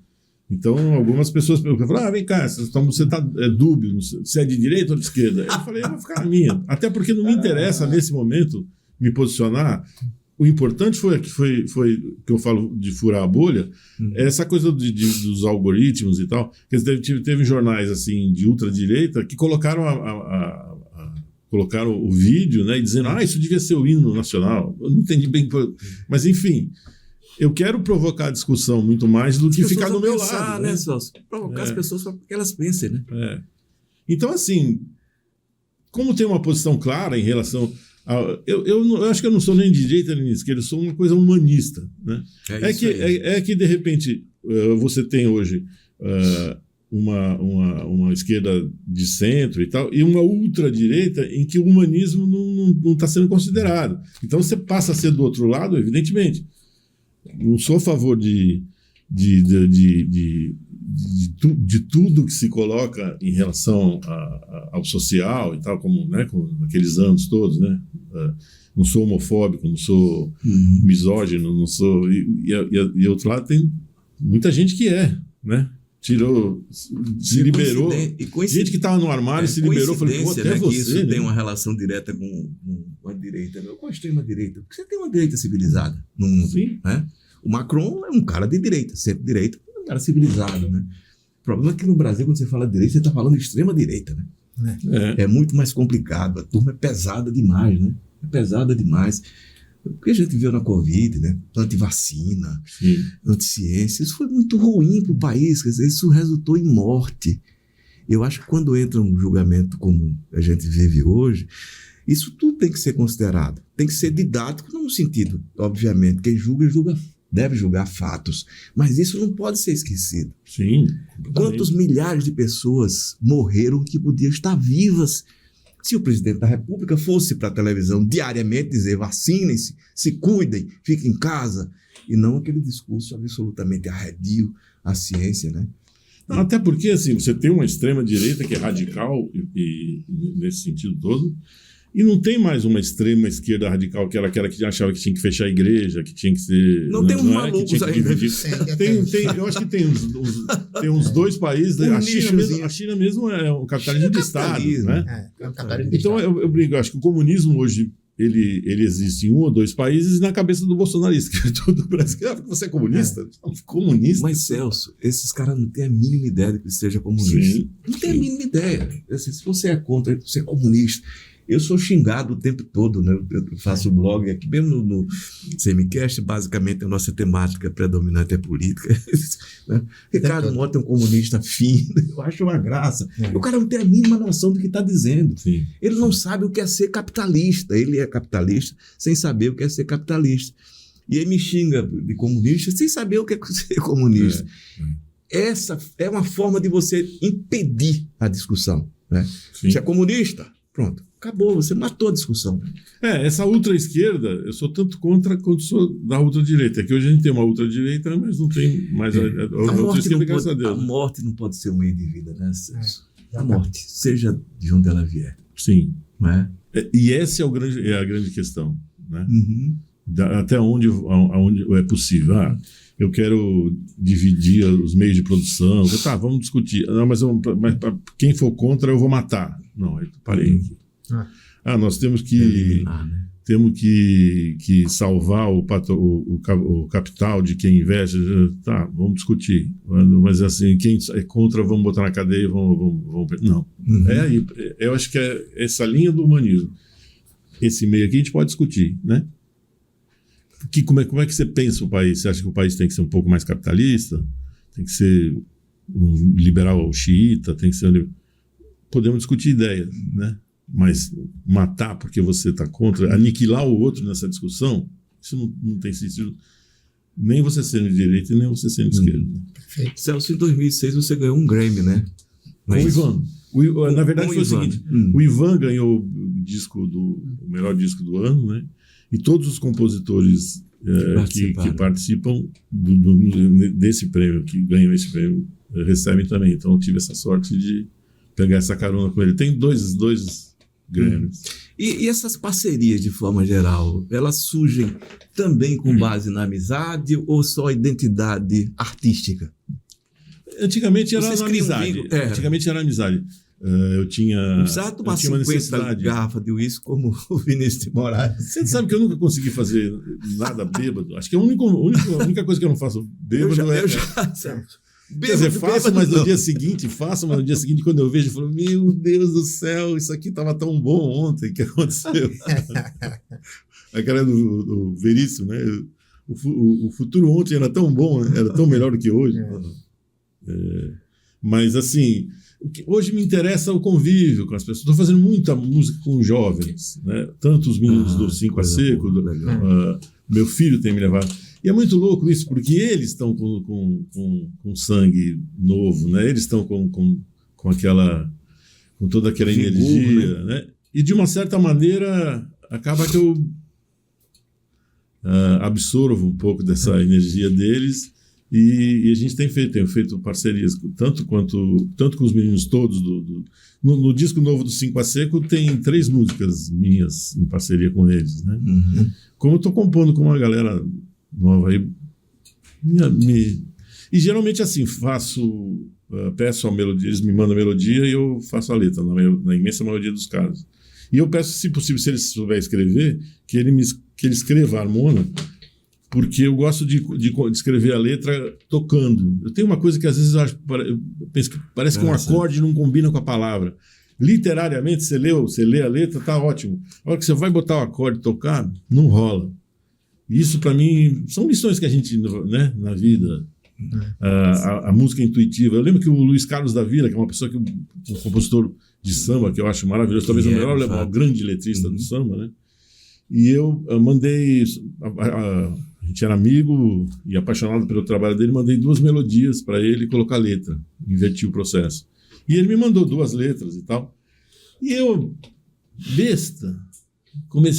Então, algumas pessoas falaram, vem cá, você está dúbio, se é de direita ou de esquerda? Eu falei, eu vou ficar na minha. Até porque não me interessa, nesse momento, me posicionar. O importante foi que eu falo de furar a bolha, essa coisa dos algoritmos e tal. Teve jornais assim, de ultradireita que colocaram colocaram o vídeo, né, e dizendo, isso devia ser o hino nacional. Eu não entendi bem. Mas, enfim... Eu quero provocar a discussão muito mais do que ficar do meu lado. Né, Celso? Provocar as pessoas para que elas pensem, né? Então, assim, como tem uma posição clara em relação... Eu acho que eu não sou nem de direita nem de esquerda, eu sou uma coisa humanista. Né? É que, de repente, você tem hoje uma esquerda de centro e tal, e uma ultradireita em que o humanismo não está sendo considerado. Então você passa a ser do outro lado, evidentemente. Não sou a favor de tudo que se coloca em relação ao social e tal, como naqueles anos todos, né? Não sou homofóbico, não sou misógino, não sou... E outro lado tem muita gente que né? Se liberou. Gente que estava no armário se liberou. Falei, pô, até você. Que isso tem uma relação direta com a direita, com a extrema-direita. Porque você tem uma direita civilizada no mundo. Sim. Né? O Macron é um cara de direita, centro-direita, um cara civilizado. Né? O problema é que no Brasil, quando você fala direita, você está falando extrema-direita. Né? É muito mais complicado. A turma é pesada demais. Né? É pesada demais. O que a gente viu na Covid, né? Antivacina, anticiência, isso foi muito ruim para o país, quer dizer, isso resultou em morte. Eu acho que quando entra um julgamento como a gente vive hoje, isso tudo tem que ser considerado, tem que ser didático, não no sentido, obviamente, quem julga, deve julgar fatos, mas isso não pode ser esquecido. Sim. Quantos milhares de pessoas morreram que podiam estar vivas se o presidente da República fosse para a televisão diariamente dizer vacinem-se, se cuidem, fiquem em casa, e não aquele discurso absolutamente arredio à ciência, né? Não, até porque, assim, você tem uma extrema-direita que é radical, e nesse sentido todo, e não tem mais uma extrema-esquerda radical, que era aquela que achava que tinha que fechar a igreja, que tinha que ser... Não tem uns malucos ainda. Eu acho que tem uns 2 países... A China mesmo é um capitalismo de Estado. Né? É um capitalismo de então, Estado. eu brinco, eu acho que o comunismo hoje, ele existe em 1 ou 2 países e na cabeça do bolsonarista, que é todo brasileiro. Você é comunista? Comunista? Mas, Celso, esses caras não têm a mínima ideia de que seja comunista. Sim, não tem a mínima ideia. Assim, se você é contra, você é comunista... Eu sou xingado o tempo todo, né? Eu faço blog aqui, mesmo no CMCast, basicamente a nossa temática predominante é política. Né? Ricardo Mota é um comunista fino, eu acho uma graça. O cara não tem a mínima noção do que está dizendo. Sim. Ele não sabe o que é ser capitalista. Ele é capitalista sem saber o que é ser capitalista. E aí me xinga de comunista sem saber o que é ser comunista. Essa é uma forma de você impedir a discussão. Né? Você é comunista? Pronto. Acabou, você matou a discussão. Essa ultra-esquerda, eu sou tanto contra quanto sou da ultra-direita. É que hoje a gente tem uma ultra-direita, mas não tem mais a ultra-esquerda, graças a Deus. A morte não pode ser um meio de vida, né? A morte, seja de onde ela vier. Sim. Né? E essa é a grande questão. Né? Até onde é possível. Eu quero dividir os meios de produção. Tá, vamos discutir. Não, mas quem for contra, eu vou matar. Não, eu parei aqui. Nós temos que salvar o capital de quem investe. Tá, vamos discutir. Mas assim, quem é contra, vamos botar na cadeia, vamos... Não. Aí. Eu acho que é essa linha do humanismo. Esse meio aqui a gente pode discutir, né? Como é que você pensa o país? Você acha que o país tem que ser um pouco mais capitalista? Tem que ser um liberal xiita? Tem que ser... Podemos discutir ideias, né? Mas matar porque você está contra, aniquilar o outro nessa discussão, isso não tem sentido. Nem você sendo de direita, nem você sendo de esquerda. Perfeito. Celso, em 2006 você ganhou um Grammy, né? Com o Ivan. Na verdade foi o seguinte, o Ivan ganhou o melhor disco do ano, né? E todos os compositores que participam desse prêmio, que ganham esse prêmio, recebem também. Então eu tive essa sorte de pegar essa carona com ele. Tem dois Grêmios. E essas parcerias, de forma geral, elas surgem também com base na amizade ou só identidade artística? Antigamente era na amizade. Antigamente era amizade. Eu tinha uma 50 garrafa de uísque como o Vinícius de Moraes. Você sabe que eu nunca consegui fazer nada bêbado. Acho que a única coisa que eu não faço bêbado Quer dizer, faço, mas no dia seguinte, quando eu vejo, eu falo, meu Deus do céu, isso aqui estava tão bom ontem, o que aconteceu? Aquela do Veríssimo, né? O futuro ontem era tão bom, era tão melhor do que hoje. Mas, assim, Hoje me interessa o convívio com as pessoas. Estou fazendo muita música com jovens, né? Tanto os meninos do 5 a Seco, meu filho tem me levado. E é muito louco isso, porque eles estão com sangue novo, né? Eles estão com toda aquela energia, né? E de uma certa maneira acaba que eu absorvo um pouco dessa energia deles e a gente tem feito parcerias tanto com os meninos todos no disco novo do 5 a Seco tem 3 músicas minhas em parceria com eles, né? Como eu estou compondo com uma galera nova aí e geralmente assim peço a melodia, eles me mandam a melodia e eu faço a letra na imensa maioria dos casos. E eu peço, se possível, se ele souber escrever, que ele escreva a harmona, porque eu gosto de escrever a letra tocando. Eu tenho uma coisa que às vezes eu penso que parece que um acorde não combina com a palavra. Literariamente, você lê a letra, tá ótimo. A hora que você vai botar o acorde e tocar, não rola. E isso, para mim, são lições que a gente, né, na vida... A música intuitiva. Eu lembro que o Luiz Carlos da Vila, que é uma pessoa um compositor de samba que eu acho maravilhoso, talvez o melhor, o grande letrista do samba, né? E eu mandei, a gente era amigo e apaixonado pelo trabalho dele, mandei 2 melodias para ele colocar letra, inverti o processo. E ele me mandou 2 letras e tal. E eu, besta,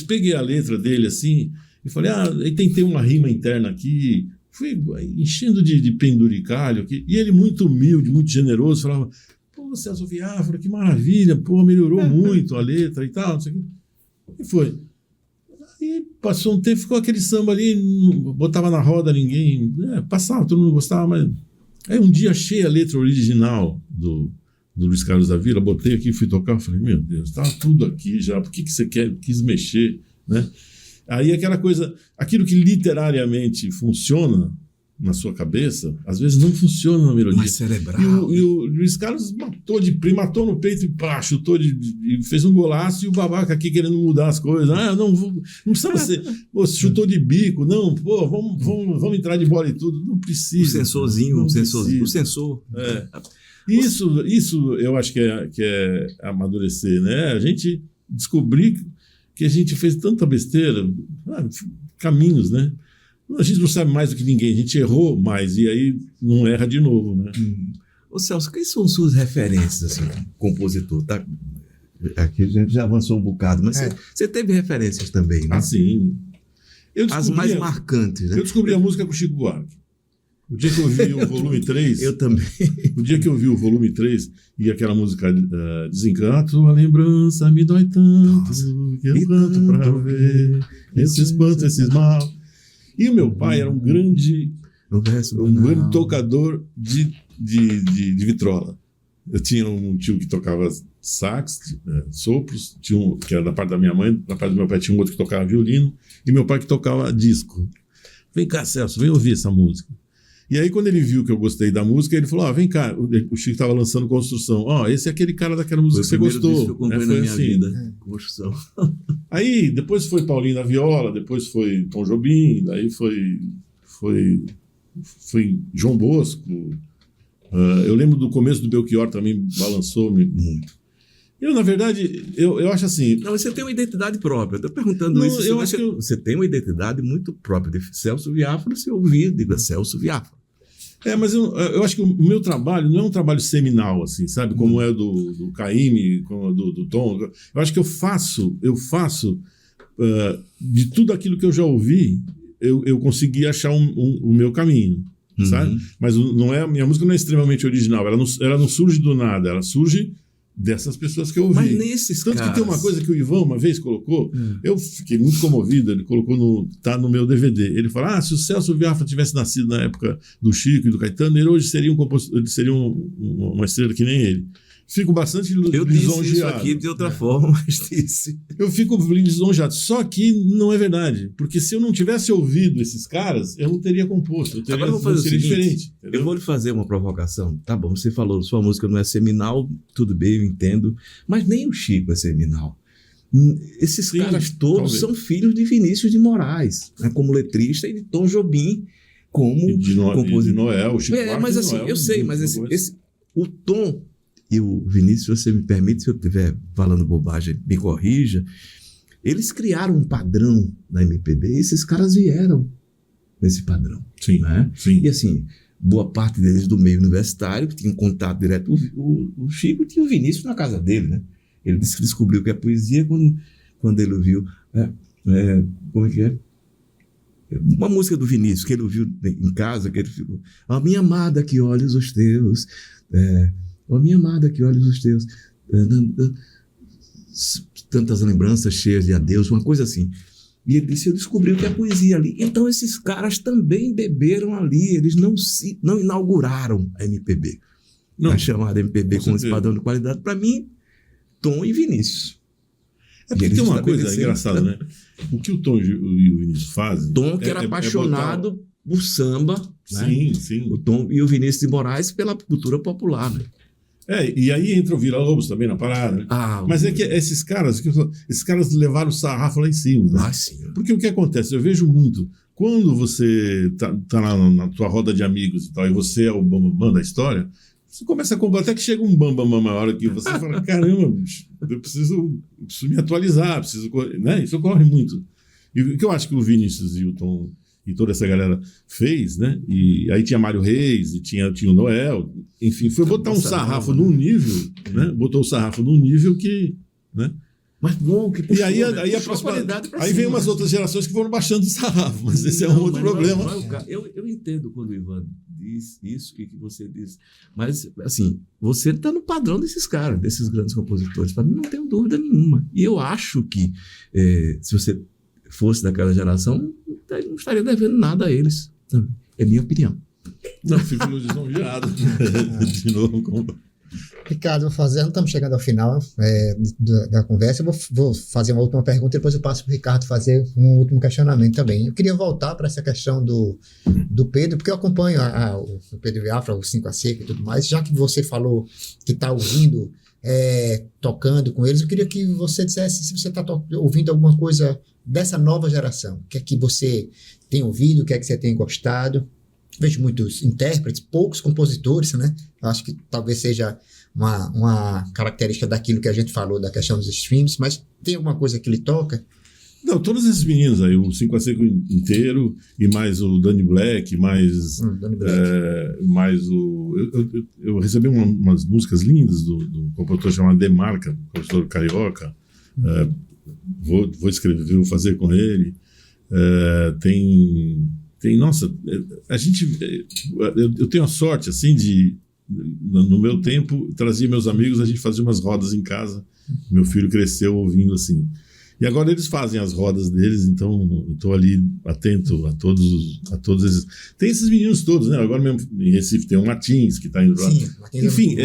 peguei a letra dele assim e falei, e tentei uma rima interna aqui. Fui enchendo de penduricalho. E ele, muito humilde, muito generoso, falava: pô, Celso Viáfora, que maravilha, pô, melhorou muito a letra e tal. Não sei o quê. E foi. Aí passou um tempo, ficou aquele samba ali, não botava na roda ninguém. Passava, todo mundo gostava, mas. Aí um dia achei a letra original do Luiz Carlos da Vila, botei aqui, fui tocar, falei: meu Deus, estava tudo aqui já, por que você quis mexer, né? Aí aquela coisa, aquilo que literariamente funciona na sua cabeça, às vezes não funciona na melodia. Mais cerebral. E o Luiz Carlos matou no peito e chutou e fez um golaço, e o babaca aqui querendo mudar as coisas. Não precisa ser. Pô, chutou de bico, não, pô, vamos entrar de bola e tudo. Não precisa. O sensor. Isso eu acho que é amadurecer, né? A gente descobrir que a gente fez tanta besteira, caminhos, né? A gente não sabe mais do que ninguém, a gente errou mais e aí não erra de novo, né? Ô Celso, quais são suas referências, assim, compositor? Tá? Aqui a gente já avançou um bocado, mas você teve referências também, né? Sim. As mais marcantes, né? Eu descobri a música com o Chico Buarque. O dia que eu vi o volume 3... Eu também. O dia que eu vi o volume 3 e aquela música Desencanto, a lembrança me dói tanto, que eu canto pra ver esse espanto, esses mal. E o meu pai era um grande tocador de vitrola. Eu tinha um tio que tocava sax, sopros, tinha que era da parte da minha mãe, da parte do meu pai tinha um outro que tocava violino, e meu pai que tocava disco. Vem cá, Celso, vem ouvir essa música. E aí, quando ele viu que eu gostei da música, ele falou: vem cá, o Chico estava lançando Construção. Esse é aquele cara daquela música que você gostou. Que eu comprei na minha vida. Construção. Aí, depois foi Paulinho da Viola, depois foi Tom Jobim, daí foi João Bosco. Eu lembro do começo do Belchior também, balançou-me muito. Eu, na verdade, eu acho assim... Não, você tem uma identidade própria. Eu estou perguntando isso. Você tem uma identidade muito própria. De Celso Viáfora, se eu ouvir, digo Celso Viáfora. Mas eu acho que o meu trabalho não é um trabalho seminal, assim, sabe? Como é do Caymmi, como do Tom. Eu acho que eu faço de tudo aquilo que eu já ouvi, eu consegui achar o meu caminho, sabe? Mas minha música não é extremamente original. Ela não surge do nada, ela surge dessas pessoas que eu ouvi. Mas nesses Tanto que tem uma coisa que o Ivan uma vez colocou, eu fiquei muito comovido, ele colocou tá no meu DVD. Ele fala: se o Celso Viáfora tivesse nascido na época do Chico e do Caetano, ele hoje seria uma estrela que nem ele. Fico bastante lisonjeado. Eu disse isso aqui de outra forma, mas disse. Eu fico lisonjeado. Só que não é verdade. Porque se eu não tivesse ouvido esses caras, eu não teria composto. Agora eu vou fazer o seguinte, diferente. Eu vou lhe fazer uma provocação. Tá bom, você falou, sua música não é seminal, tudo bem, eu entendo. Mas nem o Chico é seminal. Esses caras todos são filhos de Vinícius de Moraes, né, como letrista, e de Tom Jobim como compositor. De Noel, o Chico Buarque mas assim, Noel, eu sei, mas o Tom... e o Vinícius, se você me permite, se eu estiver falando bobagem, me corrija, eles criaram um padrão na MPB e esses caras vieram nesse padrão. Sim, né? sim. E assim, boa parte deles do meio universitário, que tinham contato direto. O Chico tinha o Vinícius na casa dele, né? Ele disse que descobriu que é poesia quando ele ouviu. Como é que é? Uma música do Vinícius que ele ouviu em casa, que ele ficou: ó minha amada, que olhos os teus, ó minha amada, que olhos os teus, tantas lembranças cheias de adeus, uma coisa assim. E ele disse: eu descobri o que é poesia ali. Então esses caras também beberam ali, eles não inauguraram a MPB. Não. A chamada MPB com esse padrão de qualidade, para mim, Tom e Vinícius. Porque tem uma coisa engraçada, né? O que o Tom e o Vinícius fazem... Tom, que era apaixonado por samba, sim, né? Sim. O Tom e o Vinícius de Moraes pela cultura popular, né? E aí entra o Villa-Lobos também na parada, né? Mas é que esses caras levaram o sarrafo lá em cima, né? Sim. Porque o que acontece? Eu vejo muito, quando você tá na tua roda de amigos e tal, e você é o bambam da história, você começa a comprar, até que chega um bambam maior que você fala: caramba, bicho, eu preciso me atualizar, né? Isso ocorre muito. E o que eu acho que o Vinícius e o Tom e toda essa galera fez, né? E aí tinha Mário Reis, e tinha o Noel, enfim, foi botar um sarrafo num nível, né? Botou o sarrafo num nível que, né? Mas bom, que puxou, e aí a próxima, aí vem umas outras gerações que foram baixando o sarrafo, mas esse é um outro problema. Eu entendo quando o Ivan diz isso e que você diz, mas assim, você está no padrão desses caras, desses grandes compositores. Para mim não tenho dúvida nenhuma. E eu acho que se você fosse daquela geração, não estaria devendo nada a eles. É minha opinião. Não, fico lisonjeado. De novo. Ricardo, estamos chegando ao final da conversa. Eu vou fazer uma última pergunta e depois eu passo para o Ricardo fazer um último questionamento também. Eu queria voltar para essa questão do Pedro, porque eu acompanho o Pedro Viafra, o 5 a Seco e tudo mais. Já que você falou que está ouvindo, tocando com eles, eu queria que você dissesse se você está ouvindo alguma coisa dessa nova geração. O que é que você tem ouvido, o que é que você tem gostado? Vejo muitos intérpretes, poucos compositores, né? Acho que talvez seja uma característica daquilo que a gente falou, da questão dos streams, mas tem alguma coisa que ele toca? Não, todos esses meninos aí, o 5 a Seco inteiro, e mais o Danny Black, mais o... Eu recebi umas músicas lindas do compositor chamado Demarca, compositor carioca. Vou escrever, vou fazer com ele. Nossa, eu tenho a sorte, assim, no meu tempo, trazia meus amigos, a gente fazia umas rodas em casa. Meu filho cresceu ouvindo, assim. E agora eles fazem as rodas deles, então eu estou ali atento a todos esses. Tem esses meninos todos, né? Agora mesmo em Recife tem o Martins, que está indo lá. Sim, enfim,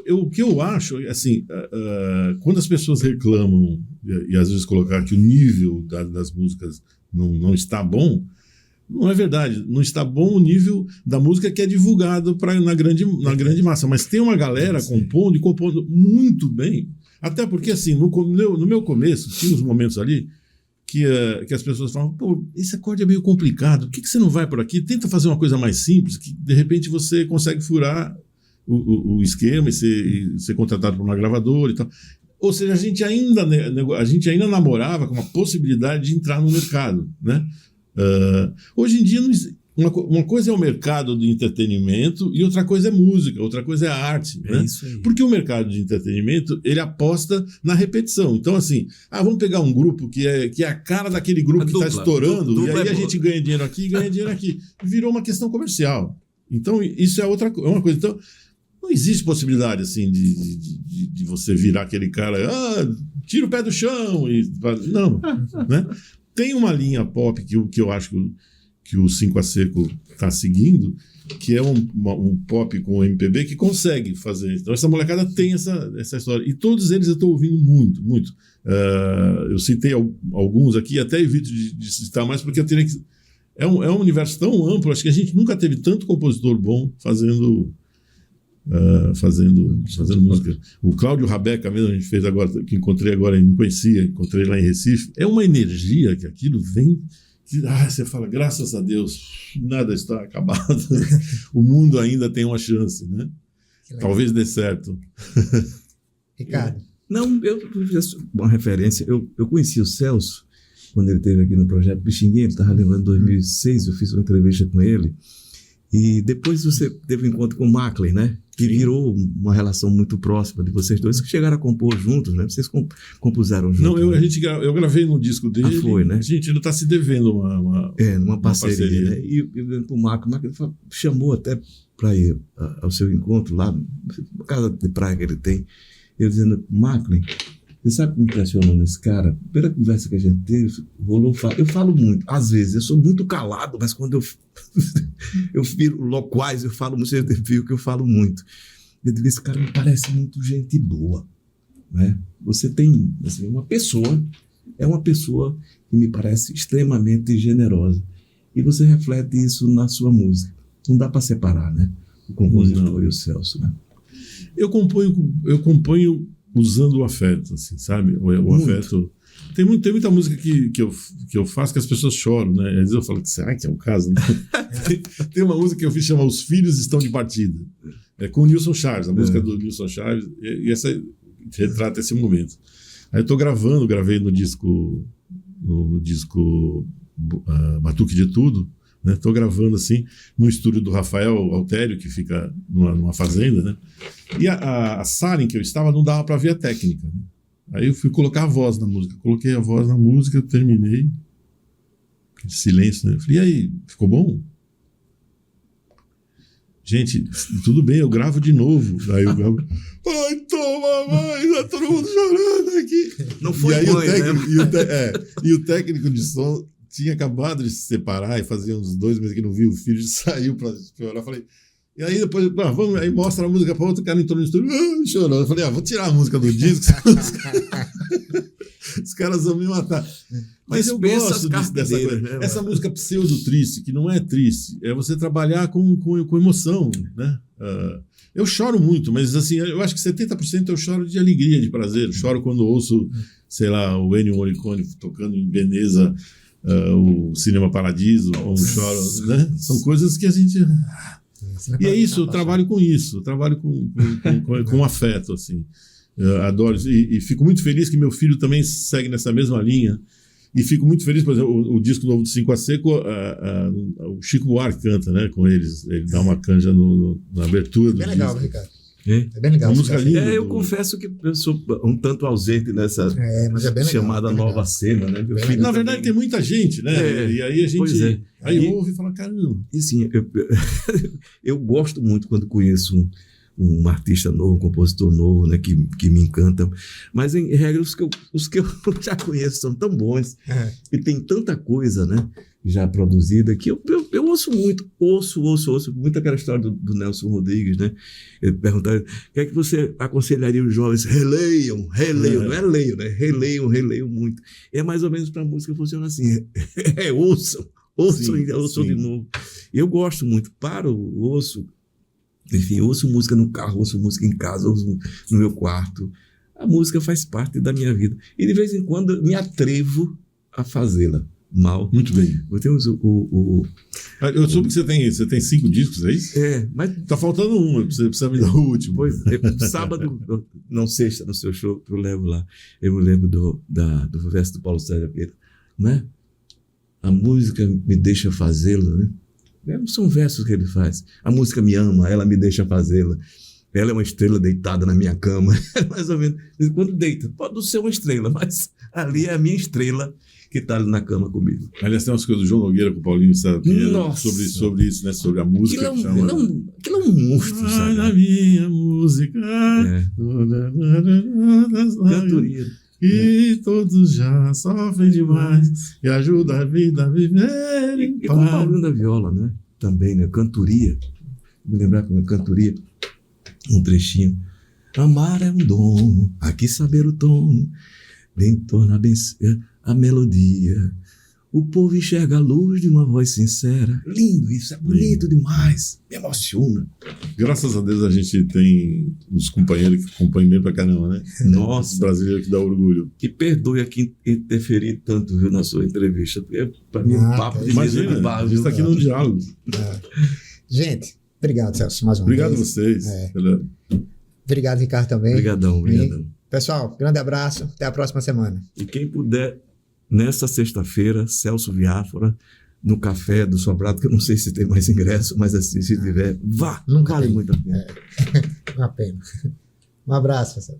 o que eu acho, assim, quando as pessoas reclamam, e às vezes colocar que o nível das músicas não está bom, não é verdade. Não está bom o nível da música que é divulgado na grande massa. Mas tem uma galera compondo muito bem. Até porque, assim, no meu começo, tinha uns momentos ali que as pessoas falavam: pô, esse acorde é meio complicado, por que você não vai por aqui? Tenta fazer uma coisa mais simples, que de repente você consegue furar o esquema e ser contratado por uma gravadora e tal. Ou seja, a gente ainda namorava com a possibilidade de entrar no mercado, né? Hoje em dia, uma coisa é o mercado do entretenimento e outra coisa é música, outra coisa é arte. Né? Isso aí. Porque o mercado de entretenimento, ele aposta na repetição. Então, assim, vamos pegar um grupo que é a cara daquele grupo que está estourando, e aí a gente ganha dinheiro aqui e ganha dinheiro aqui. Virou uma questão comercial. Então, isso é uma coisa. Então, não existe possibilidade, assim, de você virar aquele cara, tira o pé do chão. Não, né? Tem uma linha pop que eu acho que o 5 a Seco está seguindo, que é um pop com MPB que consegue fazer. Então, essa molecada tem essa história. E todos eles eu estou ouvindo muito, muito. Eu citei alguns aqui, até evito de citar mais, porque eu teria que... É um universo tão amplo, acho que a gente nunca teve tanto compositor bom fazendo música. O Cláudio Rabeca mesmo, a gente fez agora, que encontrei agora, não conhecia, encontrei lá em Recife. É uma energia que aquilo vem... você fala, graças a Deus, nada está acabado. O mundo ainda tem uma chance, né? Talvez dê certo. Ricardo. Não, uma referência. Eu conheci o Celso quando ele esteve aqui no Projeto Pixinguinha, ele estava lembrando em 2006, eu fiz uma entrevista com ele. E depois você teve um encontro com o Macklin, né? Que virou uma relação muito próxima de vocês dois, que chegaram a compor juntos, né? Vocês compuseram juntos. Não, né? eu gravei no disco dele. Foi, né? A gente ainda está se devendo uma parceria. Né? E o Macklin chamou até para ir ao seu encontro lá, na casa de praia que ele tem. Eu dizendo, Macklin, você sabe o que me impressionou nesse cara? Primeira conversa que a gente teve, eu falo muito. Às vezes, eu sou muito calado, mas quando eu viro loquaz, eu falo muito, você viu que eu falo muito. Eu digo, esse cara me parece muito gente boa. Né? Você tem, assim, uma pessoa que me parece extremamente generosa. E você reflete isso na sua música. Não dá para separar, né? O compositor e o Celso, né? Eu componho usando o afeto, assim, sabe? O afeto. Tem muita música que eu faço que as pessoas choram, né? Às vezes eu falo, será que é o caso? Tem uma música que eu fiz que chama Os Filhos Estão de Partida. É com o Nilson Chaves, a música do Nilson Chaves, e essa retrata esse momento. Aí eu tô gravei no disco Batuque de Tudo, né? Tô gravando assim no estúdio do Rafael Altério, que fica numa fazenda, né? E a sala em que eu estava não dava para ver a técnica, né? Aí eu fui colocar a voz na música. Coloquei a voz na música, terminei. Silêncio, né? Eu falei, e aí, ficou bom? Gente, tudo bem, eu gravo de novo. Aí eu gravo, ai, toma, mãe, tá todo mundo chorando aqui. Não foi e aí mãe, e o técnico de som tinha acabado de se separar e fazia uns 2 meses que não viu o filho, saiu para olhar. Falei, e aí depois, vamos, aí mostra a música para outro cara entrou no estúdio, chorando. Eu falei, vou tirar a música do disco, os caras vão me matar. Mas eu gosto dessa coisa. Né, essa música pseudo-triste, que não é triste, é você trabalhar com emoção, né? Eu choro muito, mas assim, eu acho que 70% eu choro de alegria, de prazer. Eu choro quando ouço, sei lá, o Ennio Morricone tocando em Veneza, o Cinema Paradiso, ou choro, né? São coisas que a gente... E é isso, eu trabalho com isso, eu trabalho com afeto, assim. Eu adoro e fico muito feliz que meu filho também segue nessa mesma linha. E fico muito feliz, por exemplo, o disco novo do 5 a Seco, o Chico Buarque canta, né, com eles. Ele dá uma canja na abertura do disco. Bem legal, Ricardo. É bem legal. Uma música linda. Eu confesso que eu sou um tanto ausente nessa mas é bem legal, chamada nova cena, né? Meu filho na verdade, tem muita gente, né? E aí a gente aí ouve e fala, caramba. E sim, eu gosto muito quando conheço um artista novo, um compositor novo, né, que me encanta. Mas, em regra, os que eu já conheço são tão bons e tem tanta coisa, né, já produzida que eu ouço muito, ouço muito aquela história do Nelson Rodrigues, né? Ele perguntaram, o que é que você aconselharia os jovens? Releiam, não é leiam, né? Releiam muito. É mais ou menos para a música funciona assim, ouçam de novo. Eu gosto muito, ouço música no carro, ouço música em casa, ouço no meu quarto. A música faz parte da minha vida. E de vez em quando eu me atrevo a fazê-la mal. Muito bem. Temos eu soube que você tem 5 discos, é isso? Mas... Tá faltando um, você precisa me dar o último. Pois, sábado, não sexta, no seu show, eu levo lá. Eu me lembro do verso do Paulo César Pedro, né? A música me deixa fazê-la, né? São versos que ele faz. A música me ama, ela me deixa fazê-la. Ela é uma estrela deitada na minha cama. Mais ou menos. Quando deita, pode ser uma estrela, mas ali é a minha estrela que está ali na cama comigo. Aliás, tem umas coisas do João Nogueira com o Paulinho Pinheiro sobre isso, né? Sobre a música. Aquilo é um monstro, sabe? Na minha música. Cantoria. E todos já sofrem demais e ajuda a vida a viver em paz. E com o Paulinho da Viola, né? Também, né? Cantoria. Vou me lembrar com a cantoria, um trechinho. Amar é um dom, aqui saber o tom, nem torna bem a melodia. O povo enxerga a luz de uma voz sincera. Lindo isso, é bonito demais. Me emociona. Graças a Deus a gente tem uns companheiros que acompanham bem pra caramba, né? Nossa. Brasileiro que dá orgulho. Que perdoe aqui interferir tanto, viu, na sua entrevista. Porque pra mim é um papo de mesa de bar. A gente tá aqui num diálogo. Gente, Obrigado, Celso, mais uma Obrigado vez. a vocês. Obrigado, Ricardo, também. Obrigadão. Pessoal, grande abraço. Até a próxima semana. E quem puder, nessa sexta-feira, Celso Viáfora, no Café do Sobrado, que eu não sei se tem mais ingresso, mas assim, se tiver, vá. Nunca vale tem. muito a pena. Uma pena. Um abraço, pessoal.